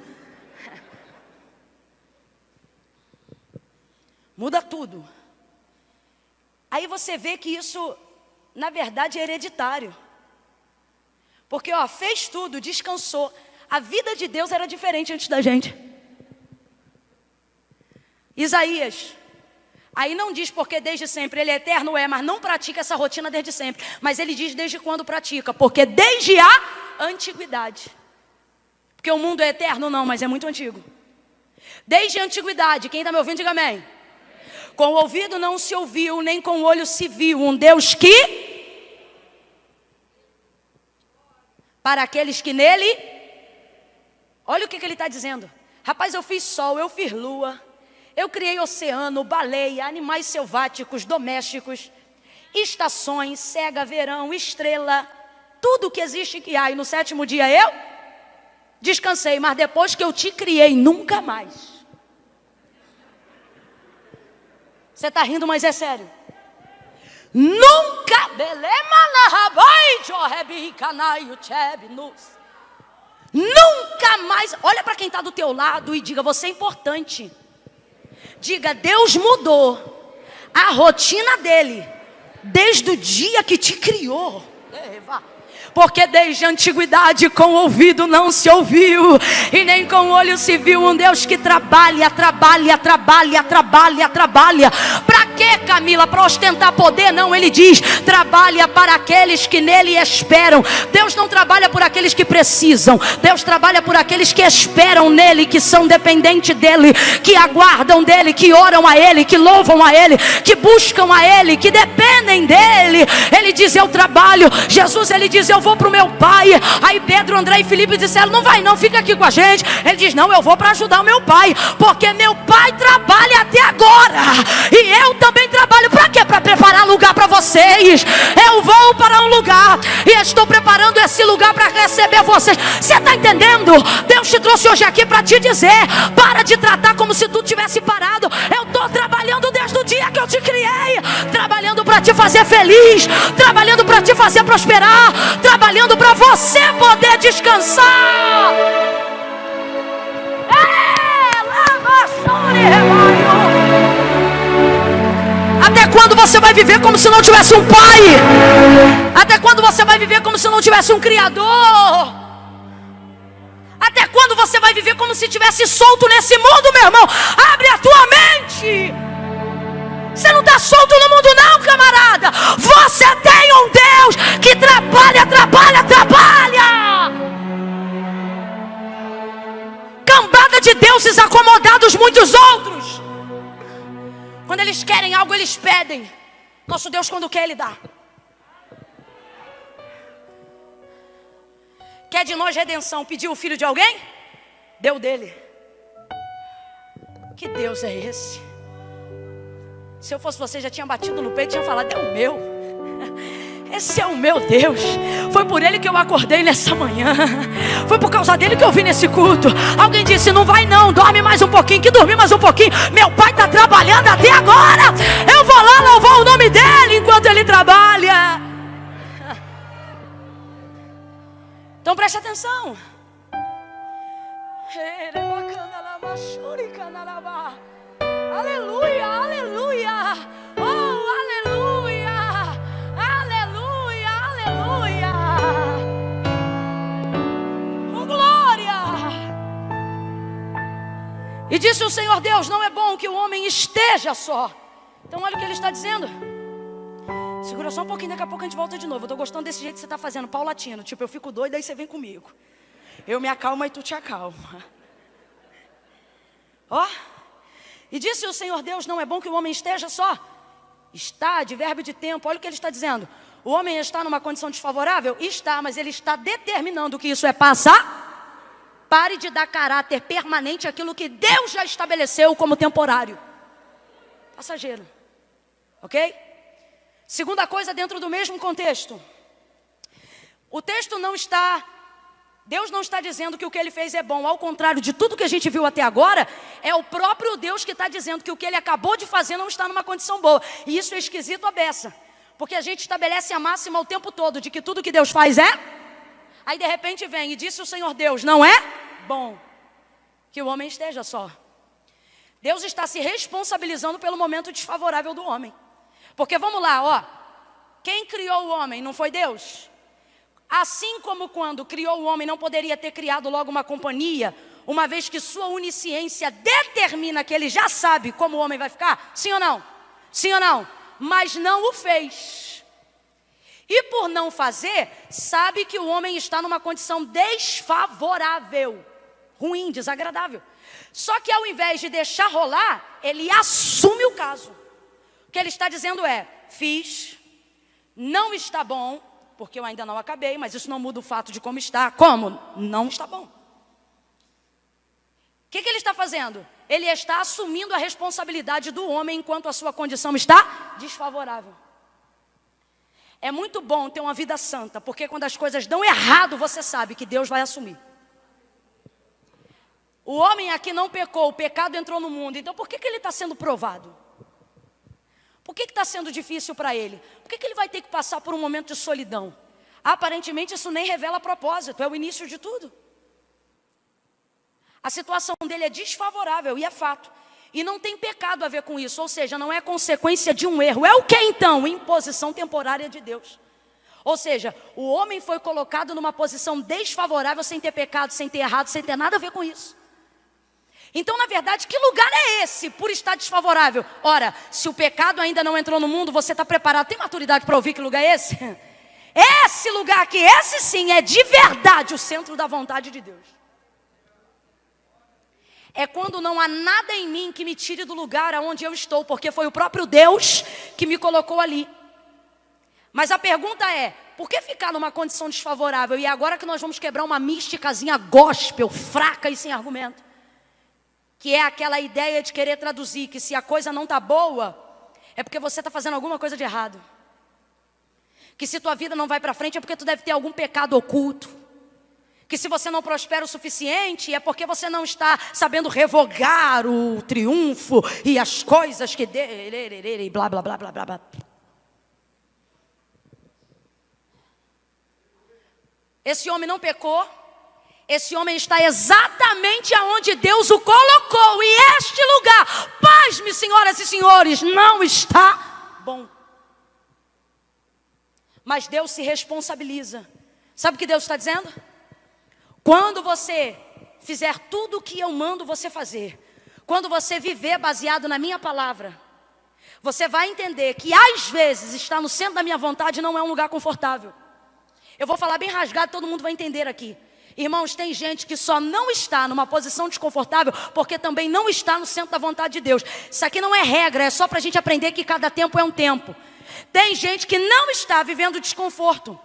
Speaker 1: Muda tudo. Aí você vê que isso, na verdade, é hereditário. Porque, fez tudo, descansou. A vida de Deus era diferente antes da gente. Isaías. Aí não diz porque desde sempre, ele é eterno, mas não pratica essa rotina desde sempre. Mas ele diz desde quando pratica, porque desde a antiguidade. Porque o mundo é eterno, não, mas é muito antigo. Desde a antiguidade, quem está me ouvindo, diga amém. Com o ouvido não se ouviu, nem com o olho se viu, um Deus que, para aqueles que nele, olha o que ele está dizendo. Rapaz, eu fiz sol, eu fiz lua. Eu criei oceano, baleia, animais selváticos, domésticos, estações, cega, verão, estrela, tudo que existe que há. E no sétimo dia eu descansei, mas depois que eu te criei, nunca mais. Você está rindo, mas é sério. Nunca, nunca mais. Olha para quem está do teu lado e diga, você é importante. Diga, Deus mudou a rotina dele desde o dia que te criou. Porque desde a antiguidade com o ouvido não se ouviu e nem com o olho se viu um Deus que trabalha. Para quê, Camila? Para ostentar poder? Não, ele diz, trabalha para aqueles que nele esperam. Deus não trabalha por aqueles que precisam. Deus trabalha por aqueles que esperam nele, que são dependentes dele, que aguardam dele, que oram a ele, que louvam a ele, que buscam a ele, que dependem dele. Ele diz, eu trabalho. Jesus, ele diz, eu vou para o meu pai. Aí Pedro, André e Filipe disseram, não vai não, fica aqui com a gente. Ele diz, não, eu vou para ajudar o meu pai, porque meu pai trabalha até agora, e eu também trabalho. Para quê? Para preparar lugar para vocês. Eu vou para um lugar e estou preparando esse lugar para receber vocês. Você está entendendo? Deus te trouxe hoje aqui para te dizer, para de tratar como se tudo tivesse parado. Eu estou trabalhando desde o dia que eu te criei, trabalhando para te fazer feliz, trabalhando para te fazer prosperar, trabalhando para você poder descansar. Até quando você vai viver como se não tivesse um pai? Até quando você vai viver como se não tivesse um criador? Até quando você vai viver como se estivesse solto nesse mundo, meu irmão? Abre a tua mente. Você não está solto no mundo não, camarada. Você tem um Deus que trabalha. Cambada de deuses acomodados, muitos outros. Quando eles querem algo, eles pedem. Nosso Deus, quando quer, Ele dá. Quer de nós redenção? Pediu o filho de alguém? Deu dele. Que Deus é esse? Se eu fosse você, já tinha batido no peito e tinha falado, é o meu. Esse é o meu Deus. Foi por Ele que eu acordei nessa manhã. Foi por causa dele que eu vim nesse culto. Alguém disse, não vai não, dorme mais um pouquinho. Que dormir mais um pouquinho. Meu pai está trabalhando até agora. Eu vou lá louvar o nome dele enquanto ele trabalha. Então preste atenção. Aleluia, aleluia. Oh, aleluia. Aleluia, aleluia. Oh, glória. E disse o Senhor Deus, não é bom que o homem esteja só. Então olha o que ele está dizendo. Segura só um pouquinho, daqui a pouco a gente volta de novo. Eu estou gostando desse jeito que você está fazendo, paulatino. Tipo, eu fico doido, aí você vem comigo. Eu me acalmo e tu te acalma. Ó. E disse o Senhor Deus, não é bom que o homem esteja só. Está, advérbio de tempo, olha o que ele está dizendo. O homem está numa condição desfavorável? Está, mas ele está determinando que isso é passar. Pare de dar caráter permanente àquilo que Deus já estabeleceu como temporário. Passageiro. Ok? Segunda coisa dentro do mesmo contexto. O texto não está... Deus não está dizendo que o que Ele fez é bom. Ao contrário de tudo que a gente viu até agora, é o próprio Deus que está dizendo que o que ele acabou de fazer não está numa condição boa. E isso é esquisito à beça. Porque a gente estabelece a máxima o tempo todo de que tudo que Deus faz é. Aí de repente vem e disse o Senhor Deus, não é bom que o homem esteja só. Deus está se responsabilizando pelo momento desfavorável do homem. Porque vamos lá, ó. Quem criou o homem não foi Deus? Assim como quando criou o homem não poderia ter criado logo uma companhia, uma vez que sua onisciência determina que ele já sabe como o homem vai ficar? Sim ou não? Sim ou não? Mas não o fez. E por não fazer, sabe que o homem está numa condição desfavorável, ruim, desagradável. Só que ao invés de deixar rolar, ele assume o caso. O que ele está dizendo é, fiz, não está bom, porque eu ainda não acabei, mas isso não muda o fato de como está. Como? Não está bom. O que ele está fazendo? Ele está assumindo a responsabilidade do homem enquanto a sua condição está desfavorável. É muito bom ter uma vida santa, porque quando as coisas dão errado, você sabe que Deus vai assumir. O homem aqui não pecou, o pecado entrou no mundo. Então por que ele está sendo provado? Por que está sendo difícil para ele? Por que ele vai ter que passar por um momento de solidão? Aparentemente isso nem revela propósito, é o início de tudo. A situação dele é desfavorável e é fato. E não tem pecado a ver com isso, ou seja, não é consequência de um erro. É o que então? Imposição temporária de Deus. Ou seja, o homem foi colocado numa posição desfavorável sem ter pecado, sem ter errado, sem ter nada a ver com isso. Então, na verdade, que lugar é esse por estar desfavorável? Ora, se o pecado ainda não entrou no mundo, você está preparado? Tem maturidade para ouvir que lugar é esse? Esse lugar aqui, esse sim é de verdade o centro da vontade de Deus. É quando não há nada em mim que me tire do lugar aonde eu estou, porque foi o próprio Deus que me colocou ali. Mas a pergunta é, por que ficar numa condição desfavorável? E é agora que nós vamos quebrar uma místicazinha gospel, fraca e sem argumento. Que é aquela ideia de querer traduzir que se a coisa não está boa, é porque você está fazendo alguma coisa de errado. Que se tua vida não vai para frente, é porque tu deve ter algum pecado oculto. Que se você não prospera o suficiente, é porque você não está sabendo revogar o triunfo e as coisas que... blá, blá, blá, blá, blá, blá. Esse homem não pecou. Esse homem está exatamente aonde Deus o colocou. E este lugar, pasme, senhoras e senhores, não está bom. Mas Deus se responsabiliza. Sabe o que Deus está dizendo? Quando você fizer tudo o que eu mando você fazer, quando você viver baseado na minha palavra, você vai entender que às vezes estar no centro da minha vontade não é um lugar confortável. Eu vou falar bem rasgado, todo mundo vai entender aqui. Irmãos, tem gente que só não está numa posição desconfortável porque também não está no centro da vontade de Deus. Isso aqui não é regra, é só para a gente aprender que cada tempo é um tempo. Tem gente que não está vivendo desconforto.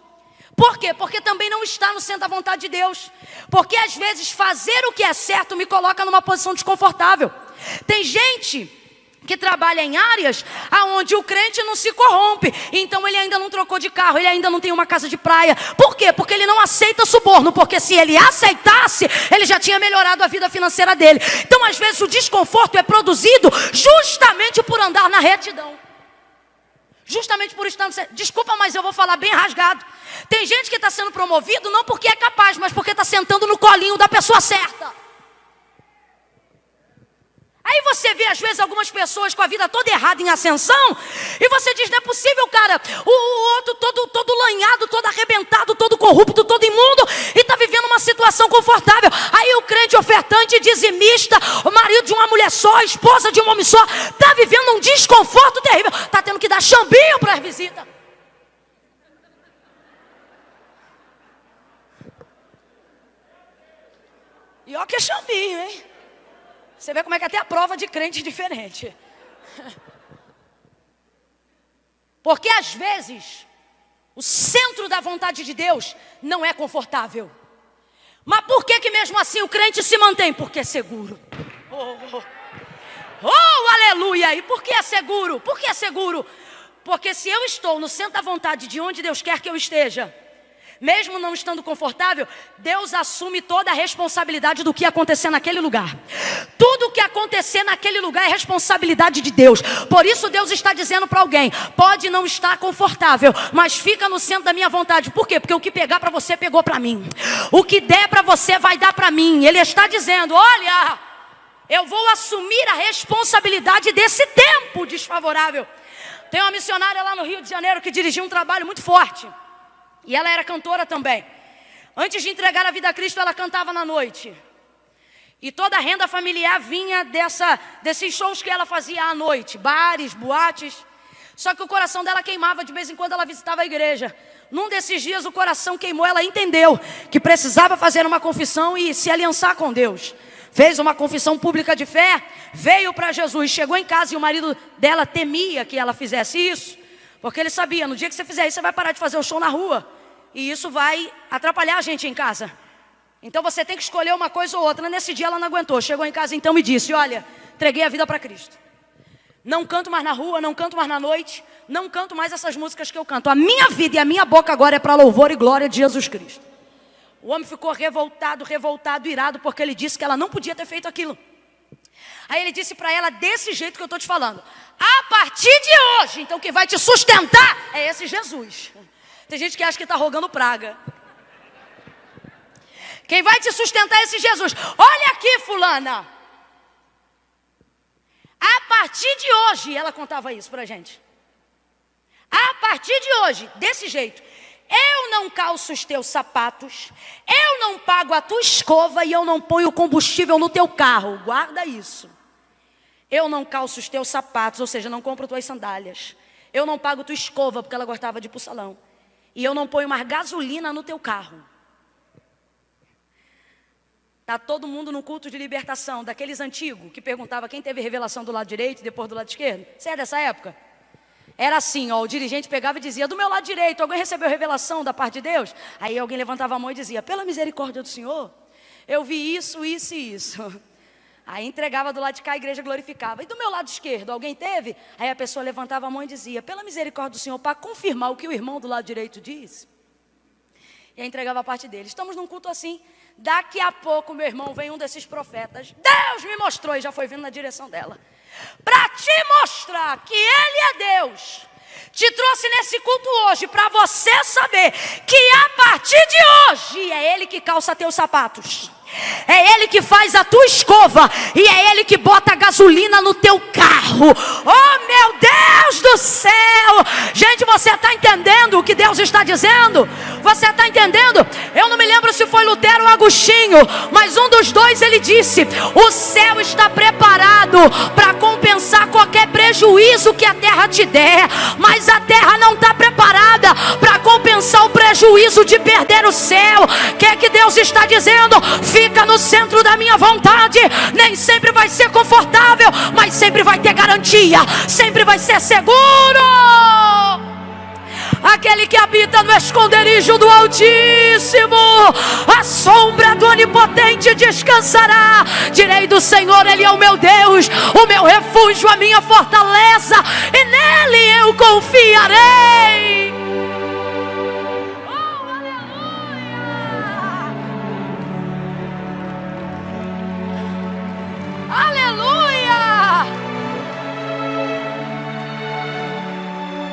Speaker 1: Por quê? Porque também não está no centro da vontade de Deus. Porque às vezes fazer o que é certo me coloca numa posição desconfortável. Tem gente que trabalha em áreas onde o crente não se corrompe. Então ele ainda não trocou de carro, ele ainda não tem uma casa de praia. Por quê? Porque ele não aceita suborno. Porque se ele aceitasse, ele já tinha melhorado a vida financeira dele. Então às vezes o desconforto é produzido justamente por andar na retidão. Justamente por estar... Desculpa, mas eu vou falar bem rasgado. Tem gente que está sendo promovido não porque é capaz, mas porque está sentando no colinho da pessoa certa. Aí você vê às vezes algumas pessoas com a vida toda errada em ascensão, e você diz, não é possível, cara, o outro todo lanhado, todo arrebentado, todo corrupto, todo imundo, e está vivendo uma situação confortável. Aí o crente ofertante, dizimista, o marido de uma mulher só, a esposa de um homem só, está vivendo um desconforto terrível, está tendo que dar chambinho para as visitas. E ó que é chambinho, hein? Você vê como é que até a prova de crente é diferente. Porque às vezes o centro da vontade de Deus não é confortável. Mas por que mesmo assim o crente se mantém? Porque é seguro. Oh, aleluia! E por que é seguro? Por que é seguro? Porque se eu estou no centro da vontade de onde Deus quer que eu esteja, Mesmo não estando confortável, Deus assume toda a responsabilidade do que acontecer naquele lugar. Tudo o que acontecer naquele lugar é responsabilidade de Deus. Por isso Deus está dizendo para alguém: pode não estar confortável, mas fica no centro da minha vontade. Por quê? Porque o que pegar para você, pegou para mim. O que der para você, vai dar para mim. Ele está dizendo: olha, eu vou assumir a responsabilidade desse tempo desfavorável. Tem uma missionária lá no Rio de Janeiro que dirigiu um trabalho muito forte. E ela era cantora também. Antes de entregar a vida a Cristo, ela cantava na noite. E toda a renda familiar vinha desses shows que ela fazia à noite. Bares, boates. Só que o coração dela queimava de vez em quando ela visitava a igreja. Num desses dias o coração queimou, ela entendeu que precisava fazer uma confissão e se aliançar com Deus. Fez uma confissão pública de fé, veio para Jesus, chegou em casa e o marido dela temia que ela fizesse isso. Porque ele sabia, no dia que você fizer isso, você vai parar de fazer o show na rua. E isso vai atrapalhar a gente em casa. Então você tem que escolher uma coisa ou outra. Nesse dia ela não aguentou, chegou em casa então e disse: olha, entreguei a vida para Cristo. Não canto mais na rua, não canto mais na noite, não canto mais essas músicas que eu canto. A minha vida e a minha boca agora é para louvor e glória de Jesus Cristo. O homem ficou revoltado, irado, porque ele disse que ela não podia ter feito aquilo. Aí ele disse para ela, desse jeito que eu estou te falando: a partir de hoje, então quem vai te sustentar é esse Jesus. Tem gente que acha que está rogando praga. Quem vai te sustentar é esse Jesus. Olha aqui, fulana. A partir de hoje, ela contava isso para a gente. A partir de hoje, desse jeito, eu não calço os teus sapatos, eu não pago a tua escova e eu não ponho combustível no teu carro. Guarda isso. Eu não calço os teus sapatos, ou seja, não compro tuas sandálias. Eu não pago tua escova, porque ela gostava de ir para o salão. E eu não ponho mais gasolina no teu carro. Está todo mundo no culto de libertação, daqueles antigos, que perguntava quem teve revelação do lado direito e depois do lado esquerdo. Você é dessa época? Era assim, ó, o dirigente pegava e dizia: do meu lado direito, alguém recebeu revelação da parte de Deus? Aí alguém levantava a mão e dizia: pela misericórdia do Senhor, eu vi isso, isso e isso. Aí entregava do lado de cá, a igreja glorificava. E do meu lado esquerdo, alguém teve? Aí a pessoa levantava a mão e dizia: pela misericórdia do Senhor, para confirmar o que o irmão do lado direito disse. E aí entregava a parte dele. Estamos num culto assim. Daqui a pouco, meu irmão, vem um desses profetas. Deus me mostrou, e já foi vindo na direção dela, para te mostrar que Ele é Deus. Te trouxe nesse culto hoje para você saber que a partir de hoje é Ele que calça teus sapatos. É Ele que faz a tua escova. E é Ele que bota a gasolina no teu carro. Oh, meu Deus do céu! Gente, você está entendendo o que Deus está dizendo? Você está entendendo? Eu não me lembro se foi Lutero ou Agostinho, mas um dos dois ele disse: o céu está preparado para compensar qualquer prejuízo que a terra te der, mas a terra não está preparada para compensar o prejuízo de perder o céu. O que é que Deus está dizendo? Fica no centro da minha vontade. Nem sempre vai ser confortável, mas sempre vai ter garantia, sempre vai ser seguro. Aquele que habita no esconderijo do Altíssimo, a sombra do Onipotente descansará. Direi do Senhor: Ele é o meu Deus, o meu refúgio, a minha fortaleza, e nele eu confiarei. Oh, aleluia! Aleluia!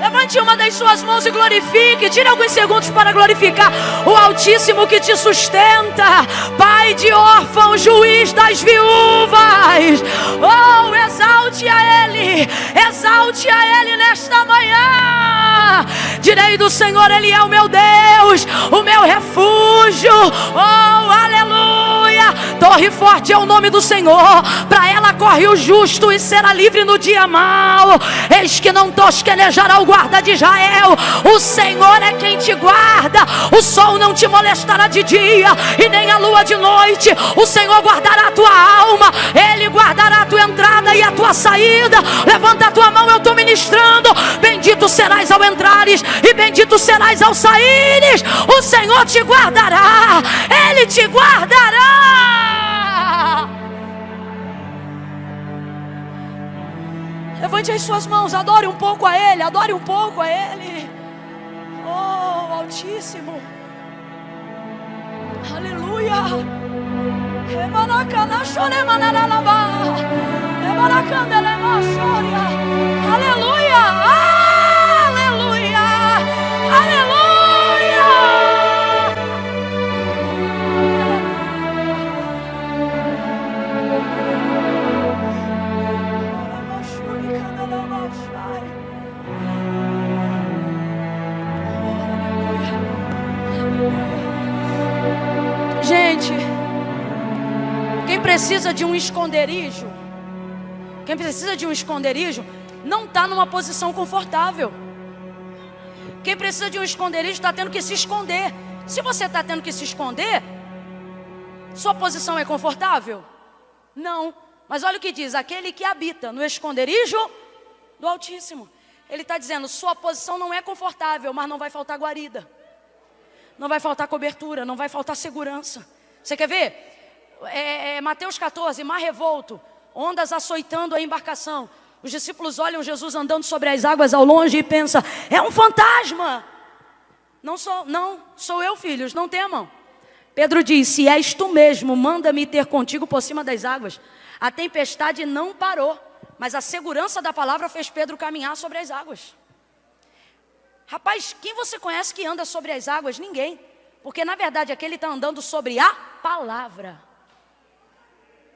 Speaker 1: Levante uma das suas mãos e glorifique. Tire alguns segundos para glorificar o Altíssimo que te sustenta. Pai de órfãos, juiz das viúvas. Oh, exalte a Ele. Exalte a Ele nesta manhã. Direi do Senhor: Ele é o meu Deus, o meu refúgio. Oh, aleluia. Torre forte é o nome do Senhor. Para ela corre o justo e será livre no dia mau. Eis que não tosquenejará o guarda de Israel. O Senhor é quem te guarda. O sol não te molestará de dia e nem a lua de noite. O Senhor guardará a tua alma. Ele guardará a tua entrada e a tua saída. Levanta a tua mão, eu estou ministrando. Bendito serás ao entrares e bendito serás ao saíres. O Senhor te guardará. Ele te guardará. Levante as suas mãos, adore um pouco a Ele, adore um pouco a Ele. Oh, Altíssimo. Aleluia. Aleluia. Aleluia. Aleluia. Gente, quem precisa de um esconderijo, não está numa posição confortável. Quem precisa de um esconderijo está tendo que se esconder. Se você está tendo que se esconder, sua posição é confortável? Não. Mas olha o que diz: aquele que habita no esconderijo do Altíssimo. Ele está dizendo, sua posição não é confortável, mas não vai faltar guarida, não vai faltar cobertura, não vai faltar segurança. Você quer ver? Mateus 14, mar revolto, ondas açoitando a embarcação. Os discípulos olham Jesus andando sobre as águas ao longe e pensam, é um fantasma. Não, sou eu, filhos, não temam. Pedro diz, se és tu mesmo, manda-me ter contigo por cima das águas. A tempestade não parou, mas a segurança da palavra fez Pedro caminhar sobre as águas. Rapaz, quem você conhece que anda sobre as águas? Ninguém. Porque na verdade aquele está andando sobre a palavra.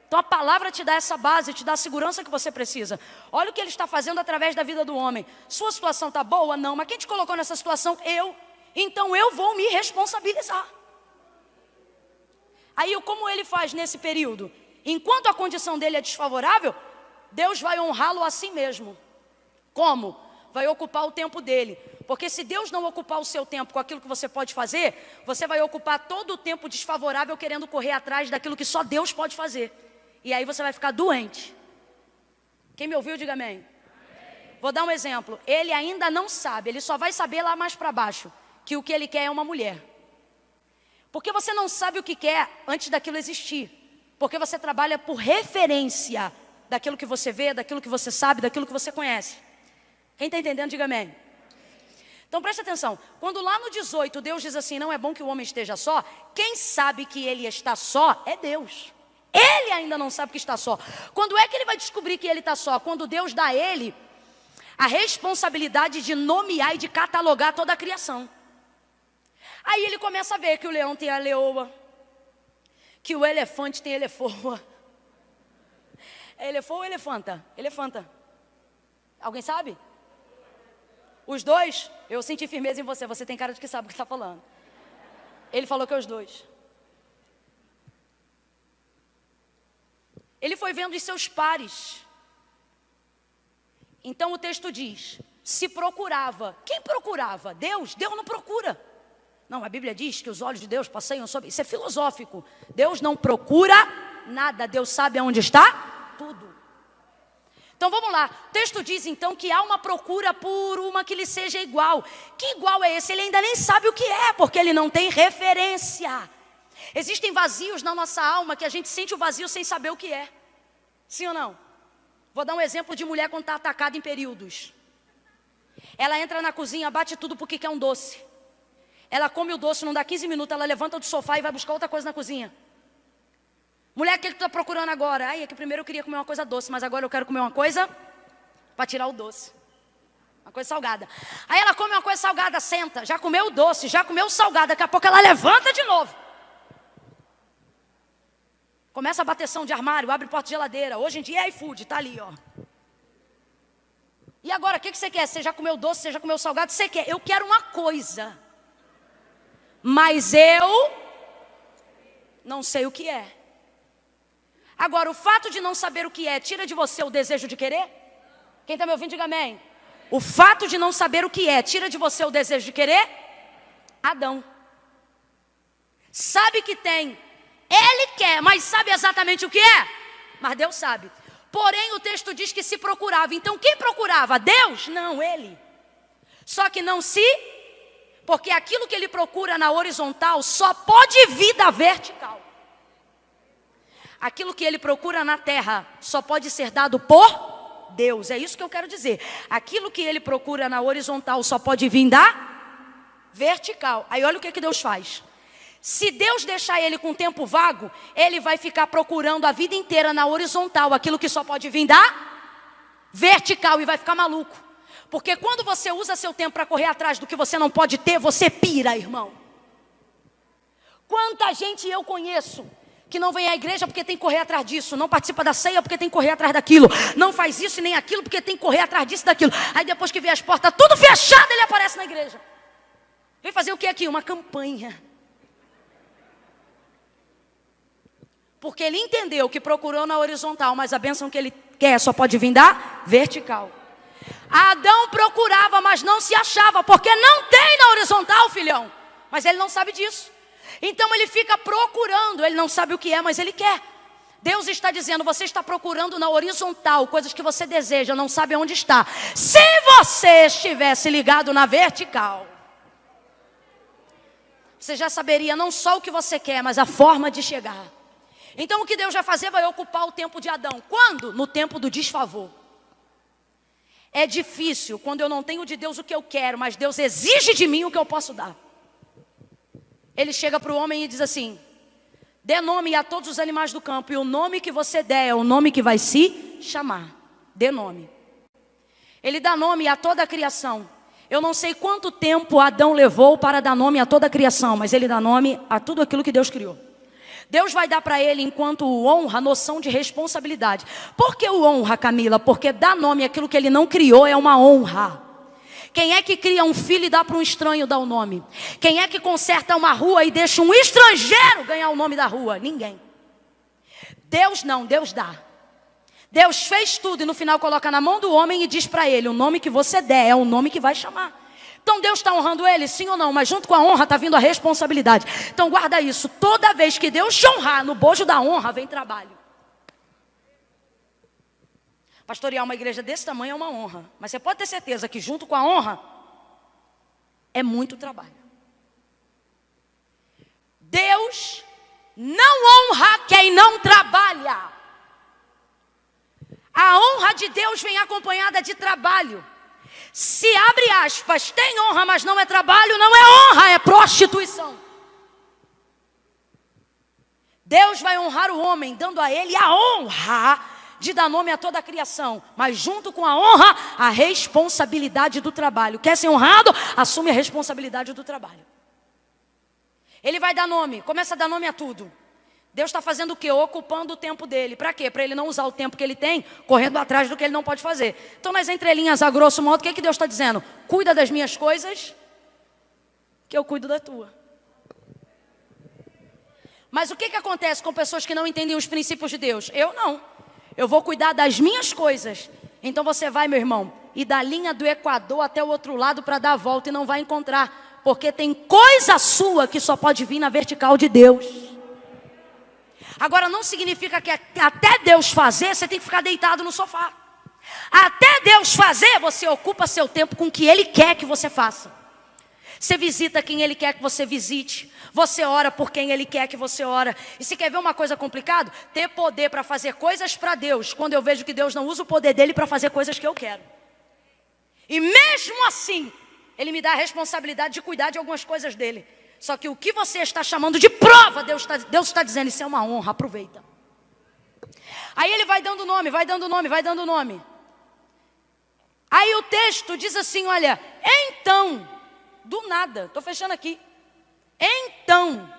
Speaker 1: Então a palavra te dá essa base, te dá a segurança que você precisa. Olha o que ele está fazendo através da vida do homem. Sua situação está boa? Não. Mas quem te colocou nessa situação? Eu. Então eu vou me responsabilizar. Aí como ele faz nesse período? Enquanto a condição dele é desfavorável, Deus vai honrá-lo assim mesmo. Como? Vai ocupar o tempo dele. Porque se Deus não ocupar o seu tempo com aquilo que você pode fazer, você vai ocupar todo o tempo desfavorável querendo correr atrás daquilo que só Deus pode fazer. E aí você vai ficar doente. Quem me ouviu, diga amém. Vou dar um exemplo. Ele ainda não sabe, ele só vai saber lá mais para baixo, que o que ele quer é uma mulher. Porque você não sabe o que quer antes daquilo existir. Porque você trabalha por referência daquilo que você vê, daquilo que você sabe, daquilo que você conhece. Quem está entendendo, diga amém. Então preste atenção, quando lá no 18 Deus diz assim, não é bom que o homem esteja só, quem sabe que ele está só é Deus. Ele ainda não sabe que está só. Quando é que ele vai descobrir que ele está só? Quando Deus dá a ele a responsabilidade de nomear e de catalogar toda a criação. Aí ele começa a ver que o leão tem a leoa, que o elefante tem elefoa. É elefoa ou elefanta? Elefanta. Alguém sabe? Os dois? Eu senti firmeza em você. Você tem cara de que sabe o que está falando. Ele falou que é os dois. Ele foi vendo os seus pares. Então o texto diz, se procurava. Quem procurava? Deus? Deus não procura. Não, a Bíblia diz que os olhos de Deus passeiam sobre... Isso é filosófico. Deus não procura nada. Deus sabe aonde está tudo. Então vamos lá, o texto diz então que há uma procura por uma que lhe seja igual. Que igual é esse? Ele ainda nem sabe o que é, porque ele não tem referência. Existem vazios na nossa alma que a gente sente o vazio sem saber o que é. Sim ou não? Vou dar um exemplo de mulher quando está atacada em períodos. Ela entra na cozinha, bate tudo porque quer um doce. Ela come o doce, não dá 15 minutos, ela levanta do sofá e vai buscar outra coisa na cozinha. Mulher, o que tu está procurando agora? Ai, é que primeiro eu queria comer uma coisa doce, mas agora eu quero comer uma coisa para tirar o doce. Uma coisa salgada. Aí ela come uma coisa salgada, senta, já comeu o doce, já comeu o salgado, daqui a pouco ela levanta de novo. Começa a bateção de armário, abre porta de geladeira. Hoje em dia é iFood, tá ali, ó. E agora, o que você quer? Você já comeu doce, você já comeu salgado? Você quer? Eu quero uma coisa. Mas eu não sei o que é. Agora, o fato de não saber o que é, tira de você o desejo de querer? Quem está me ouvindo, diga amém. O fato de não saber o que é, tira de você o desejo de querer? Adão. Sabe que tem. Ele quer, mas sabe exatamente o que é? Mas Deus sabe. Porém, o texto diz que se procurava. Então, quem procurava? Deus? Não, ele. Só que não se... Porque aquilo que ele procura na horizontal só pode vir da vertical. Aquilo que ele procura na terra só pode ser dado por Deus. É isso que eu quero dizer. Aquilo que ele procura na horizontal só pode vir da vertical. Aí olha o que Deus faz. Se Deus deixar ele com tempo vago, ele vai ficar procurando a vida inteira na horizontal, aquilo que só pode vir da vertical, e vai ficar maluco. Porque quando você usa seu tempo para correr atrás do que você não pode ter, você pira, irmão. Quanta gente eu conheço que não vem à igreja porque tem que correr atrás disso, não participa da ceia porque tem que correr atrás daquilo, não faz isso e nem aquilo porque tem que correr atrás disso e daquilo. Aí depois que vê as portas tudo fechadas, ele aparece na igreja. Vem fazer o que aqui? Uma campanha. Porque ele entendeu que procurou na horizontal, mas a bênção que ele quer só pode vir da vertical. Adão procurava, mas não se achava, porque não tem na horizontal, filhão. Mas ele não sabe disso. Então ele fica procurando, ele não sabe o que é, mas ele quer. Deus está dizendo, você está procurando na horizontal, coisas que você deseja, não sabe onde está. Se você estivesse ligado na vertical, você já saberia não só o que você quer, mas a forma de chegar. Então o que Deus vai fazer vai ocupar o tempo de Adão. Quando? No tempo do desfavor. É difícil quando eu não tenho de Deus o que eu quero, mas Deus exige de mim o que eu posso dar. Ele chega para o homem e diz assim, dê nome a todos os animais do campo, e o nome que você der é o nome que vai se chamar. Dê nome. Ele dá nome a toda a criação. Eu não sei quanto tempo Adão levou para dar nome a toda a criação, mas ele dá nome a tudo aquilo que Deus criou. Deus vai dar para ele, enquanto o honra, noção de responsabilidade. Por que o honra, Camila? Porque dar nome àquilo que ele não criou é uma honra. Quem é que cria um filho e dá para um estranho dar o nome? Quem é que conserta uma rua e deixa um estrangeiro ganhar o nome da rua? Ninguém. Deus não, Deus dá. Deus fez tudo e no final coloca na mão do homem e diz para ele, o nome que você der é o nome que vai chamar. Então Deus está honrando ele, sim ou não? Mas junto com a honra está vindo a responsabilidade. Então guarda isso, toda vez que Deus te honrar, no bojo da honra vem trabalho. Pastorear uma igreja desse tamanho é uma honra. Mas você pode ter certeza que junto com a honra, é muito trabalho. Deus não honra quem não trabalha. A honra de Deus vem acompanhada de trabalho. Se abre aspas, tem honra, mas não é trabalho, não é honra, é prostituição. Deus vai honrar o homem, dando a ele a honra de dar nome a toda a criação, mas junto com a honra, a responsabilidade do trabalho. Quer ser honrado? Assume a responsabilidade do trabalho. Ele vai dar nome, começa a dar nome a tudo. Deus está fazendo o quê? Ocupando o tempo dele. Para quê? Para ele não usar o tempo que ele tem, correndo atrás do que ele não pode fazer. Então, nas entrelinhas, a grosso modo, o que Deus está dizendo? Cuida das minhas coisas, que eu cuido da tua. Mas o que acontece com pessoas que não entendem os princípios de Deus? Eu não. Eu vou cuidar das minhas coisas. Então você vai, meu irmão, e da linha do Equador até o outro lado para dar a volta e não vai encontrar. Porque tem coisa sua que só pode vir na vertical de Deus. Agora não significa que até Deus fazer, você tem que ficar deitado no sofá. Até Deus fazer, você ocupa seu tempo com o que Ele quer que você faça. Você visita quem Ele quer que você visite. Você ora por quem Ele quer que você ora. E se quer ver uma coisa complicada, ter poder para fazer coisas para Deus, quando eu vejo que Deus não usa o poder dEle para fazer coisas que eu quero. E mesmo assim, Ele me dá a responsabilidade de cuidar de algumas coisas dEle. Só que o que você está chamando de prova, Deus está dizendo, isso é uma honra, aproveita. Aí ele vai dando nome, vai dando nome, vai dando nome. Aí o texto diz assim, olha, então, do nada, estou fechando aqui. Então,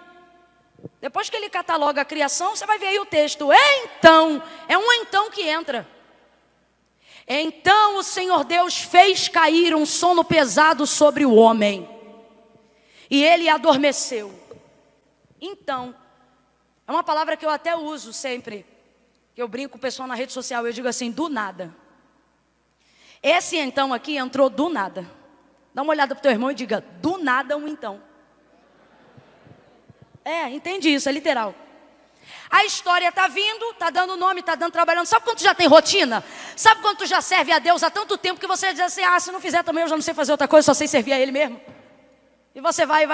Speaker 1: depois que ele cataloga a criação, você vai ver aí o texto. Então, é um então que entra. Então o Senhor Deus fez cair um sono pesado sobre o homem. E ele adormeceu. Então, é uma palavra que eu até uso sempre. Que eu brinco com o pessoal na rede social, eu digo assim, do nada. Esse então aqui entrou do nada. Dá uma olhada para o teu irmão e diga, do nada um então. Entende isso, é literal. A história está vindo, está dando nome, está dando trabalhando. Sabe quando tu já tem rotina? Sabe quando tu já serve a Deus há tanto tempo que você diz assim, se não fizer também eu já não sei fazer outra coisa, só sei servir a Ele mesmo. E você vai.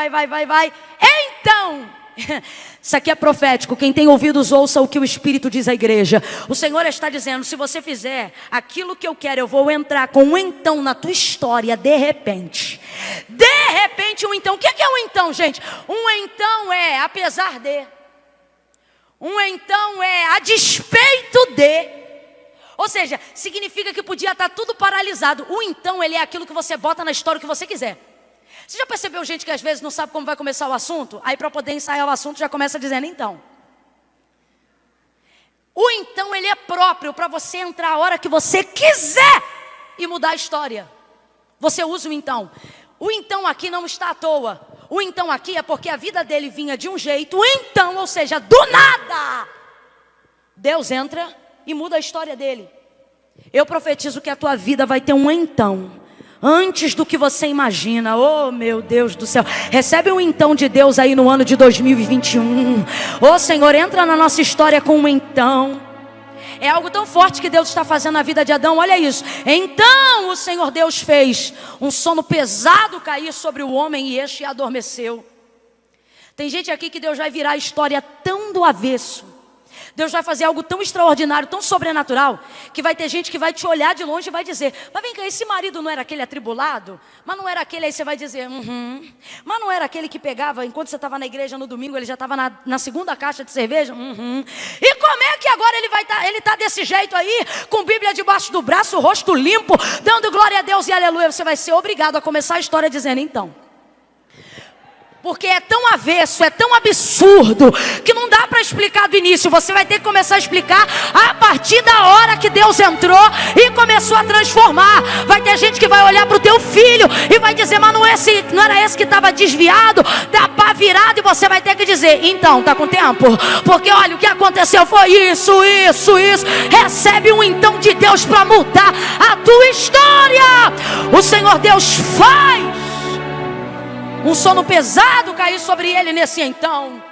Speaker 1: Então, Isso aqui é profético. Quem tem ouvidos, ouça o que o Espírito diz à igreja. O Senhor está dizendo: se você fizer aquilo que eu quero, eu vou entrar com um então na tua história. De repente, um então. O que é um então, gente? Um então é apesar de. Um então é a despeito de. Ou seja, significa que podia estar tudo paralisado. O então, ele é aquilo que você bota na história que você quiser. Você já percebeu gente que às vezes não sabe como vai começar o assunto? Aí para poder ensaiar o assunto já começa dizendo então. O então, ele é próprio para você entrar a hora que você quiser e mudar a história. Você usa o então. O então aqui não está à toa. O então aqui é porque a vida dele vinha de um jeito. O então, ou seja, do nada, Deus entra e muda a história dele. Eu profetizo que a tua vida vai ter um então. Antes do que você imagina. Oh meu Deus do céu. Recebe um então de Deus aí no ano de 2021. Oh Senhor, entra na nossa história com um então. É algo tão forte que Deus está fazendo na vida de Adão. Olha isso. Então o Senhor Deus fez um sono pesado cair sobre o homem e este adormeceu. Tem gente aqui que Deus vai virar a história tão do avesso. Deus vai fazer algo tão extraordinário, tão sobrenatural, que vai ter gente que vai te olhar de longe e vai dizer: mas vem cá, esse marido não era aquele atribulado? Mas não era aquele? Aí você vai dizer: Mas não era aquele que pegava, enquanto você estava na igreja no domingo, ele já estava na segunda caixa de cerveja? E como é que agora ele está desse jeito aí, com Bíblia debaixo do braço, o rosto limpo, dando glória a Deus e aleluia? Você vai ser obrigado a começar a história dizendo então. Porque é tão avesso, é tão absurdo, que não dá para explicar do início. Você vai ter que começar a explicar a partir da hora que Deus entrou e começou a transformar. Vai ter gente que vai olhar para o teu filho e vai dizer: mas não era esse que estava desviado, da pá virado. E você vai ter que dizer: então, está com tempo? Porque olha, o que aconteceu foi isso. Recebe um então de Deus para mudar a tua história. O Senhor Deus faz um sono pesado cair sobre ele nesse então.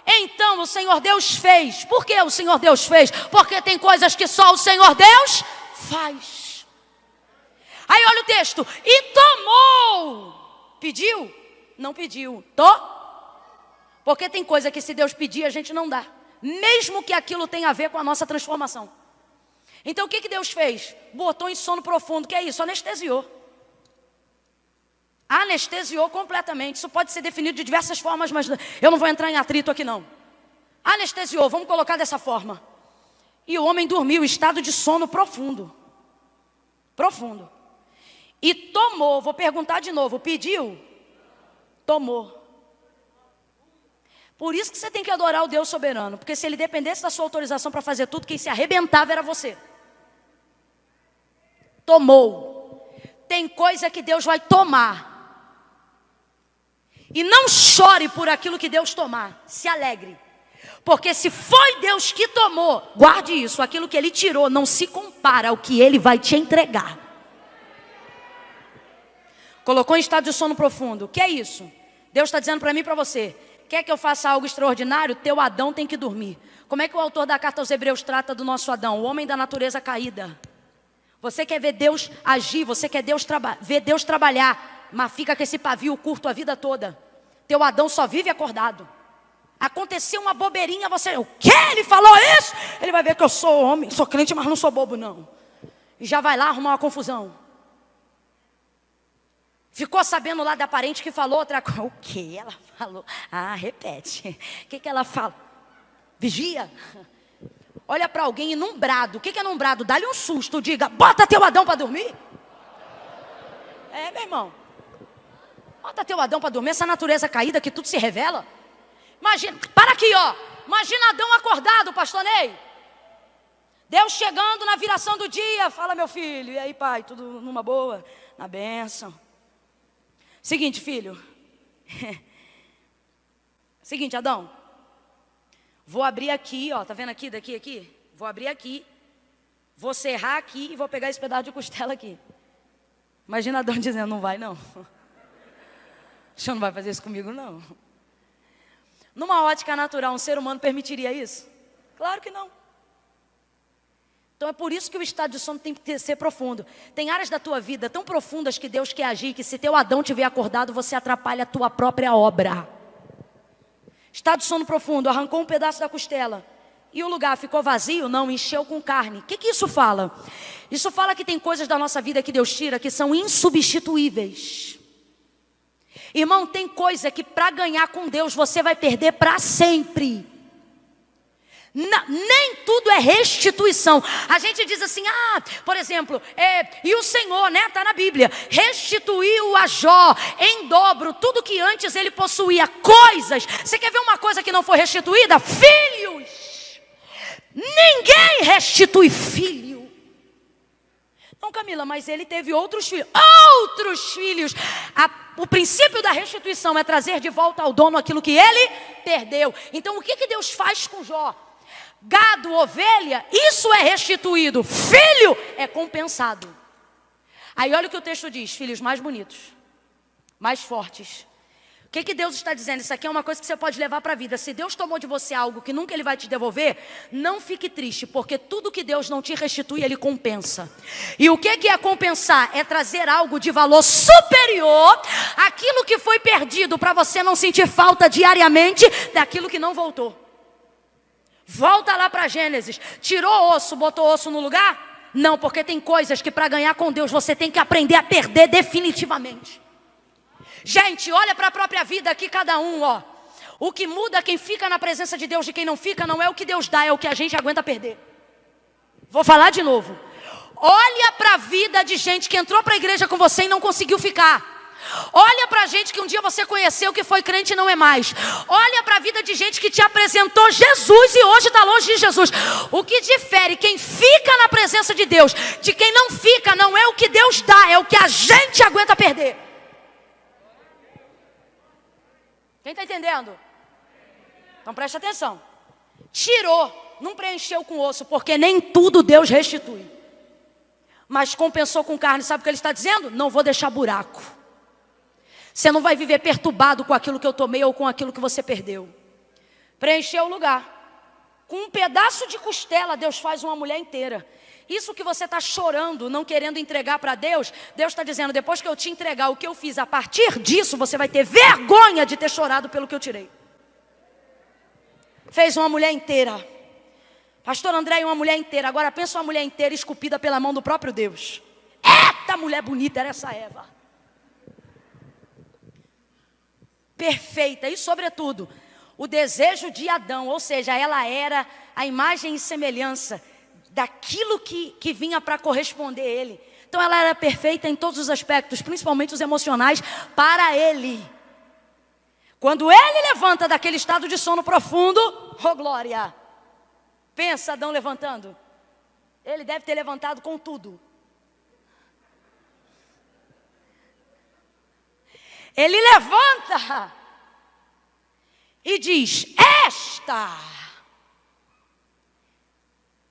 Speaker 1: Então o Senhor Deus fez. Por que o Senhor Deus fez? Porque tem coisas que só o Senhor Deus faz. Aí olha o texto: e tomou. Pediu? Não pediu. Porque tem coisa que se Deus pedir a gente não dá, mesmo que aquilo tenha a ver com a nossa transformação. Então o que Deus fez? Botou em sono profundo. Que é isso? Anestesiou. Anestesiou completamente. Isso pode ser definido de diversas formas, mas eu não vou entrar em atrito aqui não. Anestesiou, vamos colocar dessa forma. E o homem dormiu, estado de sono profundo. Profundo. E tomou, vou perguntar de novo, pediu? Tomou. Por isso que você tem que adorar o Deus soberano. Porque se ele dependesse da sua autorização para fazer tudo, quem se arrebentava era você. Tomou. Tem coisa que Deus vai tomar. E não chore por aquilo que Deus tomar. Se alegre. Porque se foi Deus que tomou, guarde isso. Aquilo que Ele tirou não se compara ao que Ele vai te entregar. Colocou em estado de sono profundo. O que é isso? Deus está dizendo para mim e para você: quer que eu faça algo extraordinário? Teu Adão tem que dormir. Como é que o autor da carta aos Hebreus trata do nosso Adão? O homem da natureza caída. Você quer ver Deus agir, você quer ver Deus trabalhar, mas fica com esse pavio curto a vida toda. Teu Adão só vive acordado. Aconteceu uma bobeirinha, você: o quê? Ele falou isso? Ele vai ver que eu sou homem, sou crente, mas não sou bobo não. E já vai lá arrumar uma confusão. Ficou sabendo lá da parente que falou outra coisa. O que ela falou? Repete. O que ela fala? Vigia. Olha para alguém e num brado. O que é num brado? Dá-lhe um susto. Diga: bota teu Adão para dormir. Meu irmão. Bota teu Adão para dormir. Essa natureza caída que tudo se revela. Imagina. Para aqui, ó. Imagina Adão acordado, pastor Ney. Deus chegando na viração do dia. Fala, meu filho. E aí, pai? Tudo numa boa? Na bênção. Seguinte, filho. Seguinte, Adão. Vou abrir aqui, ó, tá vendo aqui, daqui, aqui? Vou abrir aqui, vou serrar aqui e vou pegar esse pedaço de costela aqui. Imagina Adão dizendo: não vai não. O senhor não vai fazer isso comigo não. Numa ótica natural, um ser humano permitiria isso? Claro que não. Então é por isso que o estado de sono tem que ser profundo. Tem áreas da tua vida tão profundas que Deus quer agir, que se teu Adão tiver acordado, você atrapalha a tua própria obra. Estado de sono profundo, arrancou um pedaço da costela. E o lugar ficou vazio? Não, encheu com carne. O que isso fala? Isso fala que tem coisas da nossa vida que Deus tira que são insubstituíveis. Irmão, tem coisa que para ganhar com Deus você vai perder para sempre. Nem tudo é restituição. A gente diz assim, por exemplo, e o Senhor, né, está na Bíblia, restituiu a Jó em dobro tudo que antes ele possuía, coisas. Você quer ver uma coisa que não foi restituída? Filhos. Ninguém restitui filho. Não, Camila, mas ele teve outros filhos. Outros filhos. O princípio da restituição é trazer de volta ao dono aquilo que ele perdeu. Então o que Deus faz com Jó? Gado, ovelha, isso é restituído. Filho é compensado. Aí olha o que o texto diz: filhos mais bonitos, mais fortes. O que Deus está dizendo? Isso aqui é uma coisa que você pode levar para a vida. Se Deus tomou de você algo que nunca Ele vai te devolver, não fique triste, porque tudo que Deus não te restitui, Ele compensa. E o que é compensar? É trazer algo de valor superior àquilo que foi perdido, para você não sentir falta diariamente daquilo que não voltou. Volta lá para Gênesis. Tirou osso, botou osso no lugar? Não, porque tem coisas que para ganhar com Deus você tem que aprender a perder definitivamente. Gente, olha para a própria vida aqui, cada um, ó. O que muda quem fica na presença de Deus de quem não fica não é o que Deus dá, é o que a gente aguenta perder. Vou falar de novo. Olha para a vida de gente que entrou para a igreja com você e não conseguiu ficar. Olha para a gente que um dia você conheceu, que foi crente e não é mais. Olha para a vida de gente que te apresentou Jesus e hoje está longe de Jesus. O que difere quem fica na presença de Deus de quem não fica não é o que Deus dá, é o que a gente aguenta perder. Quem está entendendo? Então preste atenção. Tirou, não preencheu com osso, porque nem tudo Deus restitui. Mas compensou com carne. Sabe o que ele está dizendo? Não vou deixar buraco. Você não vai viver perturbado com aquilo que eu tomei ou com aquilo que você perdeu. Preencheu o lugar. Com um pedaço de costela, Deus faz uma mulher inteira. Isso que você está chorando, não querendo entregar para Deus, Deus está dizendo, depois que eu te entregar o que eu fiz, a partir disso, você vai ter vergonha de ter chorado pelo que eu tirei. Fez uma mulher inteira. Pastor André, uma mulher inteira. Agora pensa uma mulher inteira esculpida pela mão do próprio Deus. Eita, mulher bonita era essa Eva. Perfeita e sobretudo o desejo de Adão, ou seja, ela era a imagem e semelhança daquilo que vinha para corresponder a ele. Então ela era perfeita em todos os aspectos, principalmente os emocionais, para ele. Quando ele levanta daquele estado de sono profundo, oh glória, pensa Adão levantando, ele deve ter levantado com tudo. Ele levanta e diz,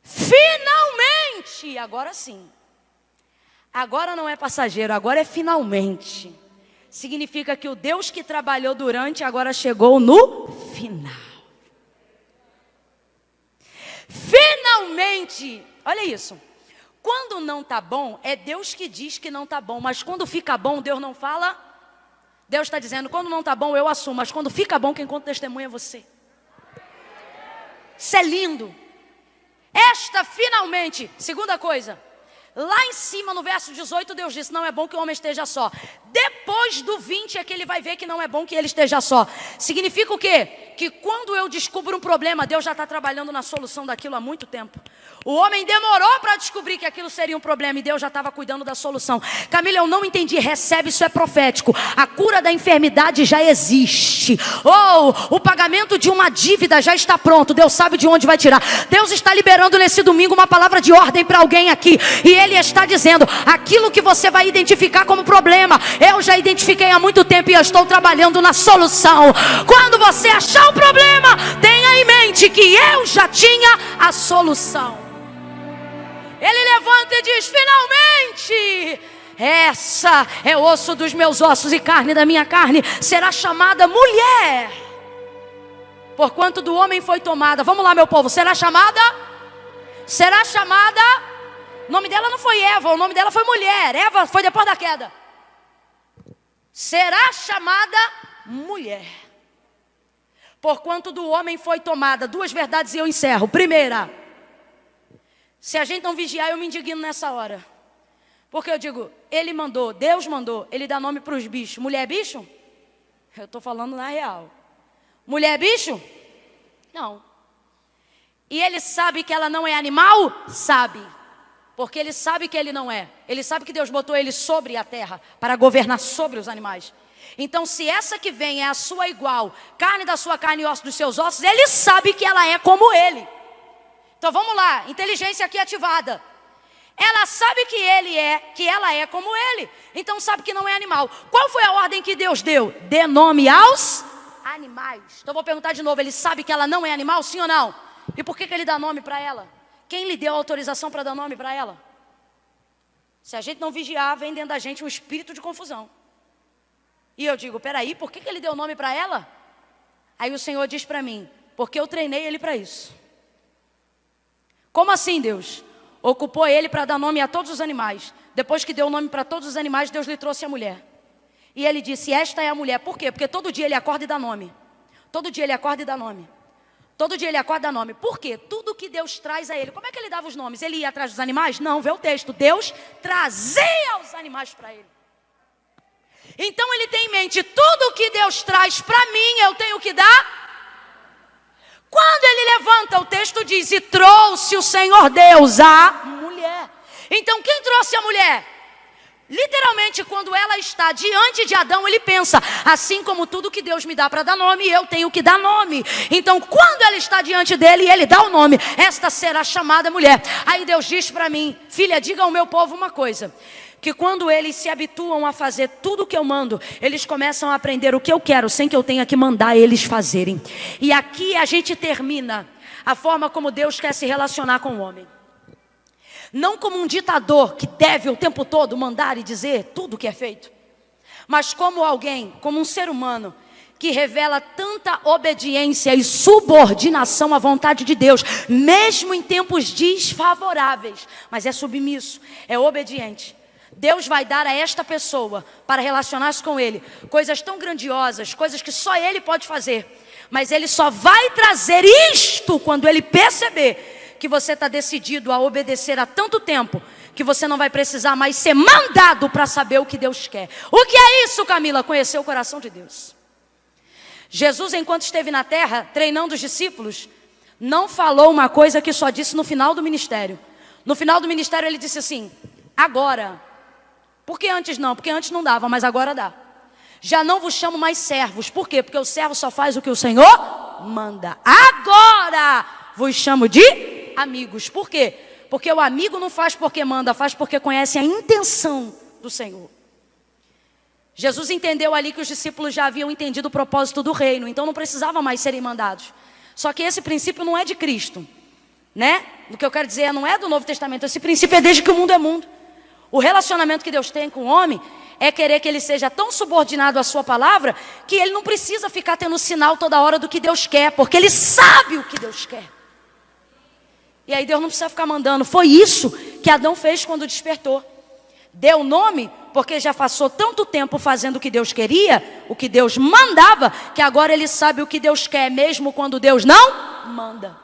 Speaker 1: finalmente, agora sim, agora não é passageiro, agora é finalmente. Significa que o Deus que trabalhou durante agora chegou no final. Finalmente, olha isso. Quando não está bom, é Deus que diz que não está bom, mas quando fica bom, Deus não fala. Deus está dizendo, quando não está bom eu assumo, mas quando fica bom quem conta testemunha é você. Isso é lindo. Esta finalmente, segunda coisa, lá em cima no verso 18 Deus disse, não é bom que o homem esteja só. Depois do 20 é que ele vai ver que não é bom que ele esteja só. Significa o quê? Que quando eu descubro um problema, Deus já está trabalhando na solução daquilo há muito tempo. O homem demorou para descobrir que aquilo seria um problema e Deus já estava cuidando da solução. Camila, eu não entendi, recebe, isso é profético. A cura da enfermidade já existe. O pagamento de uma dívida já está pronto, Deus sabe de onde vai tirar. Deus está liberando nesse domingo uma palavra de ordem para alguém aqui. E Ele está dizendo, aquilo que você vai identificar como problema, eu já identifiquei há muito tempo e eu estou trabalhando na solução. Quando você achar um problema, tenha em mente que eu já tinha a solução. Ele levanta e diz, finalmente, essa é osso dos meus ossos e carne da minha carne, será chamada mulher. Porquanto do homem foi tomada, vamos lá meu povo, será chamada, o nome dela não foi Eva, o nome dela foi mulher, Eva foi depois da queda. Será chamada mulher, Porquanto do homem foi tomada. 2 verdades e eu encerro. Primeira, se a gente não vigiar, eu me indigno nessa hora. Porque eu digo, ele mandou, Deus mandou, ele dá nome para os bichos. Mulher é bicho? Eu estou falando na real. Mulher é bicho? Não. E ele sabe que ela não é animal? Sabe. Porque ele sabe que ele não é. Ele sabe que Deus botou ele sobre a terra para governar sobre os animais. Então, se essa que vem é a sua igual, carne da sua carne e osso dos seus ossos, ele sabe que ela é como ele. Então, vamos lá, inteligência aqui ativada. Ela sabe que ela é como ele. Então, sabe que não é animal. Qual foi a ordem que Deus deu? Dê nome aos animais. Então, vou perguntar de novo, ele sabe que ela não é animal, sim ou não? E por que ele dá nome para ela? Quem lhe deu a autorização para dar nome para ela? Se a gente não vigiar, vem dentro da gente um espírito de confusão. E eu digo, peraí, por que ele deu nome para ela? Aí o Senhor diz para mim, porque eu treinei ele para isso. Como assim, Deus? Ocupou ele para dar nome a todos os animais. Depois que deu o nome para todos os animais, Deus lhe trouxe a mulher. E ele disse, esta é a mulher. Por quê? Porque todo dia ele acorda e dá nome. Todo dia ele acorda e dá nome. Todo dia ele acorda e dá nome. Por quê? Tudo que Deus traz a ele. Como é que ele dava os nomes? Ele ia atrás dos animais? Não, vê o texto. Deus trazia os animais para ele. Então ele tem em mente, tudo que Deus traz para mim, eu tenho que dar. Quando ele levanta, o texto diz, e trouxe o Senhor Deus a mulher. Então quem trouxe a mulher? Literalmente, quando ela está diante de Adão, ele pensa, assim como tudo que Deus me dá para dar nome, eu tenho que dar nome. Então, quando ela está diante dele e ele dá o nome, esta será chamada mulher. Aí Deus diz para mim, filha, diga ao meu povo uma coisa, que quando eles se habituam a fazer tudo o que eu mando, eles começam a aprender o que eu quero, sem que eu tenha que mandar eles fazerem. E aqui a gente termina a forma como Deus quer se relacionar com o homem. Não como um ditador que deve o tempo todo mandar e dizer tudo o que é feito, mas como alguém, como um ser humano, que revela tanta obediência e subordinação à vontade de Deus, mesmo em tempos desfavoráveis, mas é submisso, é obediente. Deus vai dar a esta pessoa, para relacionar-se com ele, coisas tão grandiosas, coisas que só ele pode fazer, mas ele só vai trazer isto quando ele perceber que você está decidido a obedecer há tanto tempo, que você não vai precisar mais ser mandado para saber o que Deus quer. O que é isso, Camila? Conhecer o coração de Deus. Jesus, enquanto esteve na terra, treinando os discípulos, não falou uma coisa que só disse no final do ministério. No final do ministério ele disse assim, agora, por que antes não? Porque antes não dava, mas agora dá. Já não vos chamo mais servos. Por quê? Porque o servo só faz o que o Senhor manda. Agora vos chamo de amigos. Por quê? Porque o amigo não faz porque manda, faz porque conhece a intenção do Senhor. Jesus entendeu ali que os discípulos já haviam entendido o propósito do reino, então não precisavam mais serem mandados. Só que esse princípio não é de Cristo, né? O que eu quero dizer não é do Novo Testamento, esse princípio é desde que o mundo é mundo. O relacionamento que Deus tem com o homem é querer que ele seja tão subordinado à sua palavra que ele não precisa ficar tendo sinal toda hora do que Deus quer, porque ele sabe o que Deus quer. E aí Deus não precisa ficar mandando. Foi isso que Adão fez quando despertou. Deu nome, porque já passou tanto tempo fazendo o que Deus queria, o que Deus mandava, que agora ele sabe o que Deus quer, mesmo quando Deus não manda.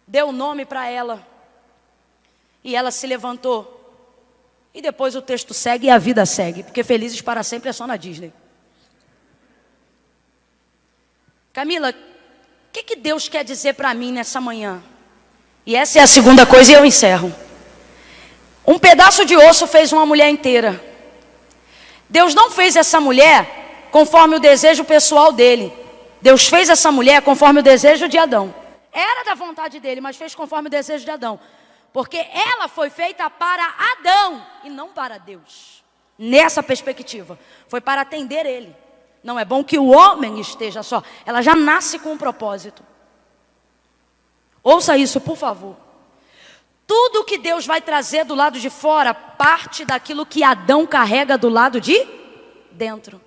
Speaker 1: Deu nome para ela. E ela se levantou. E depois o texto segue e a vida segue, porque felizes para sempre é só na Disney. Camila, o que Deus quer dizer para mim nessa manhã? E essa é a segunda coisa e eu encerro. Um pedaço de osso fez uma mulher inteira. Deus não fez essa mulher conforme o desejo pessoal dele. Deus fez essa mulher conforme o desejo de Adão. Era da vontade dele, mas fez conforme o desejo de Adão. Porque ela foi feita para Adão e não para Deus. Nessa perspectiva, foi para atender ele. Não é bom que o homem esteja só. Ela já nasce com um propósito. Ouça isso, por favor. Tudo que Deus vai trazer do lado de fora parte daquilo que Adão carrega do lado de dentro.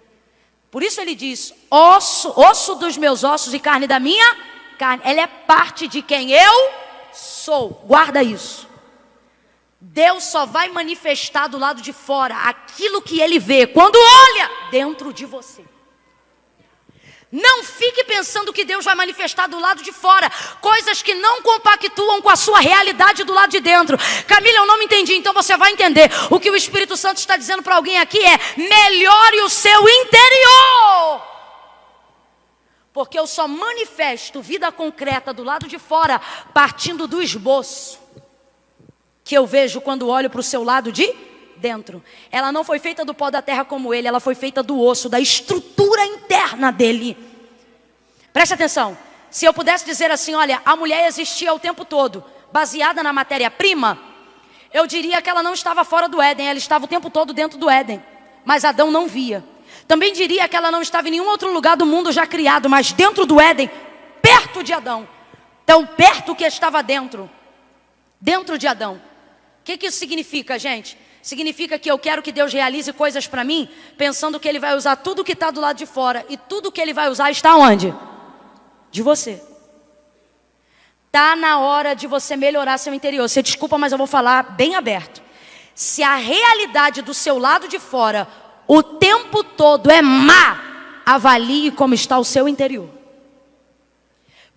Speaker 1: Por isso ele diz, osso dos meus ossos e carne da minha carne. Ela é parte de quem eu sou. Guarda isso. Deus só vai manifestar do lado de fora aquilo que ele vê quando olha dentro de você. Não fique pensando pensando que Deus vai manifestar do lado de fora coisas que não compactuam com a sua realidade do lado de dentro. Camila, eu não me entendi. Então você vai entender. O que o Espírito Santo está dizendo para alguém aqui é: melhore o seu interior. Porque eu só manifesto vida concreta do lado de fora partindo do esboço que eu vejo quando olho para o seu lado de dentro. Ela não foi feita do pó da terra como ele, ela foi feita do osso, da estrutura interna dele. Preste atenção. Se eu pudesse dizer assim, olha, a mulher existia o tempo todo, baseada na matéria-prima, eu diria que ela não estava fora do Éden, ela estava o tempo todo dentro do Éden, mas Adão não via. Também diria que ela não estava em nenhum outro lugar do mundo já criado, mas dentro do Éden, perto de Adão. Tão perto que estava dentro de Adão. O que isso significa, gente? Significa que eu quero que Deus realize coisas para mim, pensando que Ele vai usar tudo que está do lado de fora, e tudo que Ele vai usar está onde? De você. Está na hora de você melhorar seu interior. Você desculpa, mas eu vou falar bem aberto. Se a realidade do seu lado de fora o tempo todo é má, avalie como está o seu interior.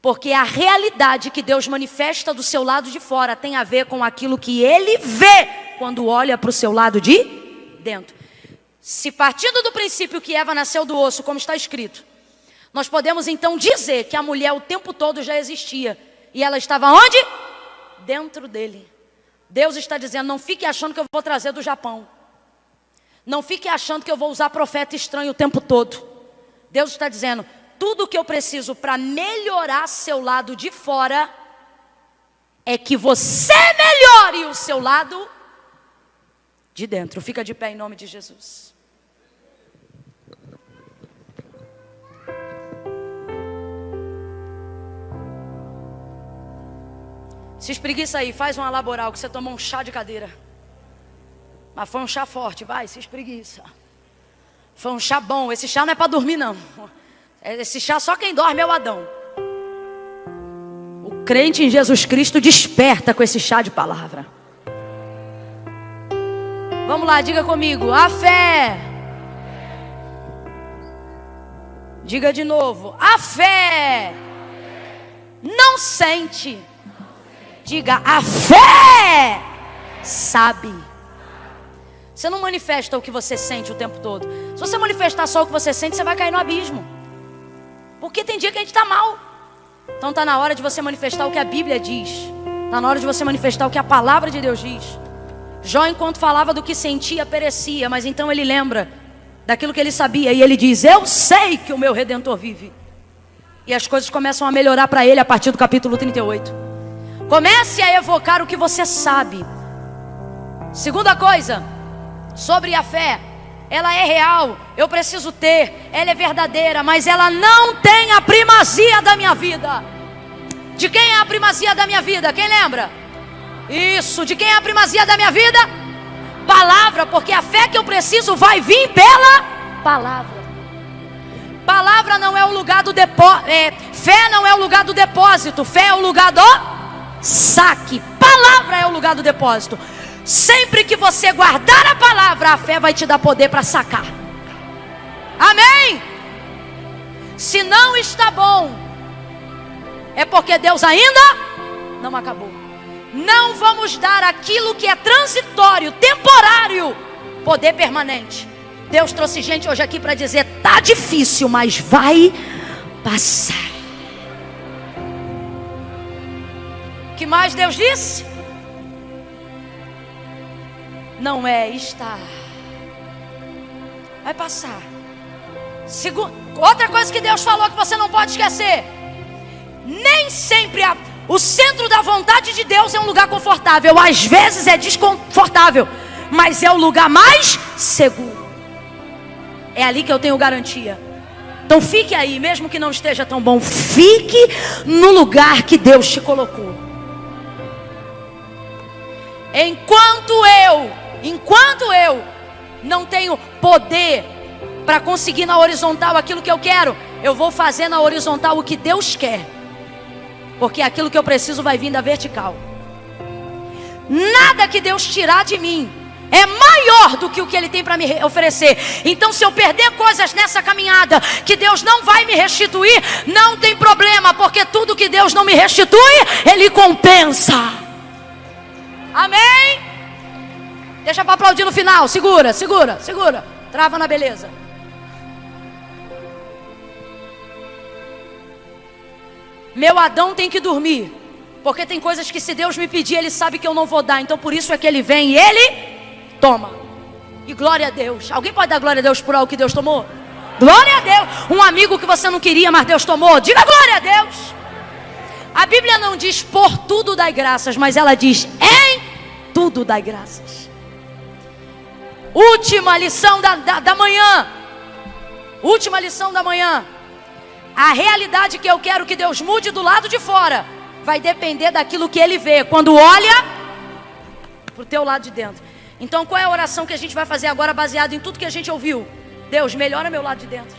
Speaker 1: Porque a realidade que Deus manifesta do seu lado de fora tem a ver com aquilo que Ele vê quando olha para o seu lado de dentro. Se partindo do princípio que Eva nasceu do osso, como está escrito, nós podemos então dizer que a mulher o tempo todo já existia. E ela estava onde? Dentro dele. Deus está dizendo, não fique achando que eu vou trazer do Japão. Não fique achando que eu vou usar profeta estranho o tempo todo. Deus está dizendo, tudo o que eu preciso para melhorar seu lado de fora é que você melhore o seu lado de dentro. Fica de pé em nome de Jesus. Se espreguiça aí, faz uma laboral que você tomou um chá de cadeira. Mas foi um chá forte, vai, se espreguiça. Foi um chá bom, esse chá não é para dormir não. Esse chá só quem dorme é o Adão. O crente em Jesus Cristo desperta com esse chá de palavra. Vamos lá, diga comigo, a fé. Diga de novo, a fé não sente. Diga, a fé sabe. Você não manifesta o que você sente o tempo todo. Se você manifestar só o que você sente, você vai cair no abismo. Porque tem dia que a gente está mal. Então está na hora de você manifestar o que a Bíblia diz. Está na hora de você manifestar o que a palavra de Deus diz. Jó, enquanto falava do que sentia, perecia. Mas então ele lembra daquilo que ele sabia. E ele diz, eu sei que o meu Redentor vive. E as coisas começam a melhorar para ele a partir do capítulo 38. Comece a evocar o que você sabe. Segunda coisa, sobre a fé. Ela é real, eu preciso ter, ela é verdadeira, mas ela não tem a primazia da minha vida. De quem é a primazia da minha vida? Quem lembra? Isso, de quem é a primazia da minha vida? Palavra, porque a fé que eu preciso vai vir pela palavra. Palavra não é o lugar do depósito, fé não é o lugar do depósito, fé é o lugar do saque. Palavra é o lugar do depósito. Sempre que você guardar a palavra, a fé vai te dar poder para sacar. Amém? Se não está bom, é porque Deus ainda não acabou. Não vamos dar aquilo que é transitório, temporário, poder permanente. Deus trouxe gente hoje aqui para dizer, tá difícil, mas vai passar. O que mais Deus disse? Não é estar. Vai passar. Outra coisa que Deus falou que você não pode esquecer. Nem sempre o centro da vontade de Deus é um lugar confortável. Às vezes é desconfortável, mas é o lugar mais seguro. É ali que eu tenho garantia. Então fique aí, mesmo que não esteja tão bom. Fique no lugar que Deus te colocou. Enquanto eu não tenho poder para conseguir na horizontal aquilo que eu quero, eu vou fazer na horizontal o que Deus quer. Porque aquilo que eu preciso vai vir da vertical. Nada que Deus tirar de mim é maior do que o que Ele tem para me oferecer. Então, se eu perder coisas nessa caminhada que Deus não vai me restituir, não tem problema, porque tudo que Deus não me restitui, Ele compensa. Amém? Deixa para aplaudir no final. Segura, segura, segura. Trava na beleza. Meu Adão tem que dormir, porque tem coisas que se Deus me pedir, Ele sabe que eu não vou dar. Então por isso é que Ele vem e Ele toma. E glória a Deus. Alguém pode dar glória a Deus por algo que Deus tomou? Glória a Deus. Um amigo que você não queria, mas Deus tomou. Diga glória a Deus. A Bíblia não diz por tudo dai graças, mas ela diz em tudo dai graças. Última lição da manhã. Última lição da manhã. A realidade que eu quero que Deus mude do lado de fora vai depender daquilo que Ele vê quando olha para o teu lado de dentro. Então qual é a oração que a gente vai fazer agora baseado em tudo que a gente ouviu? Deus, melhora meu lado de dentro.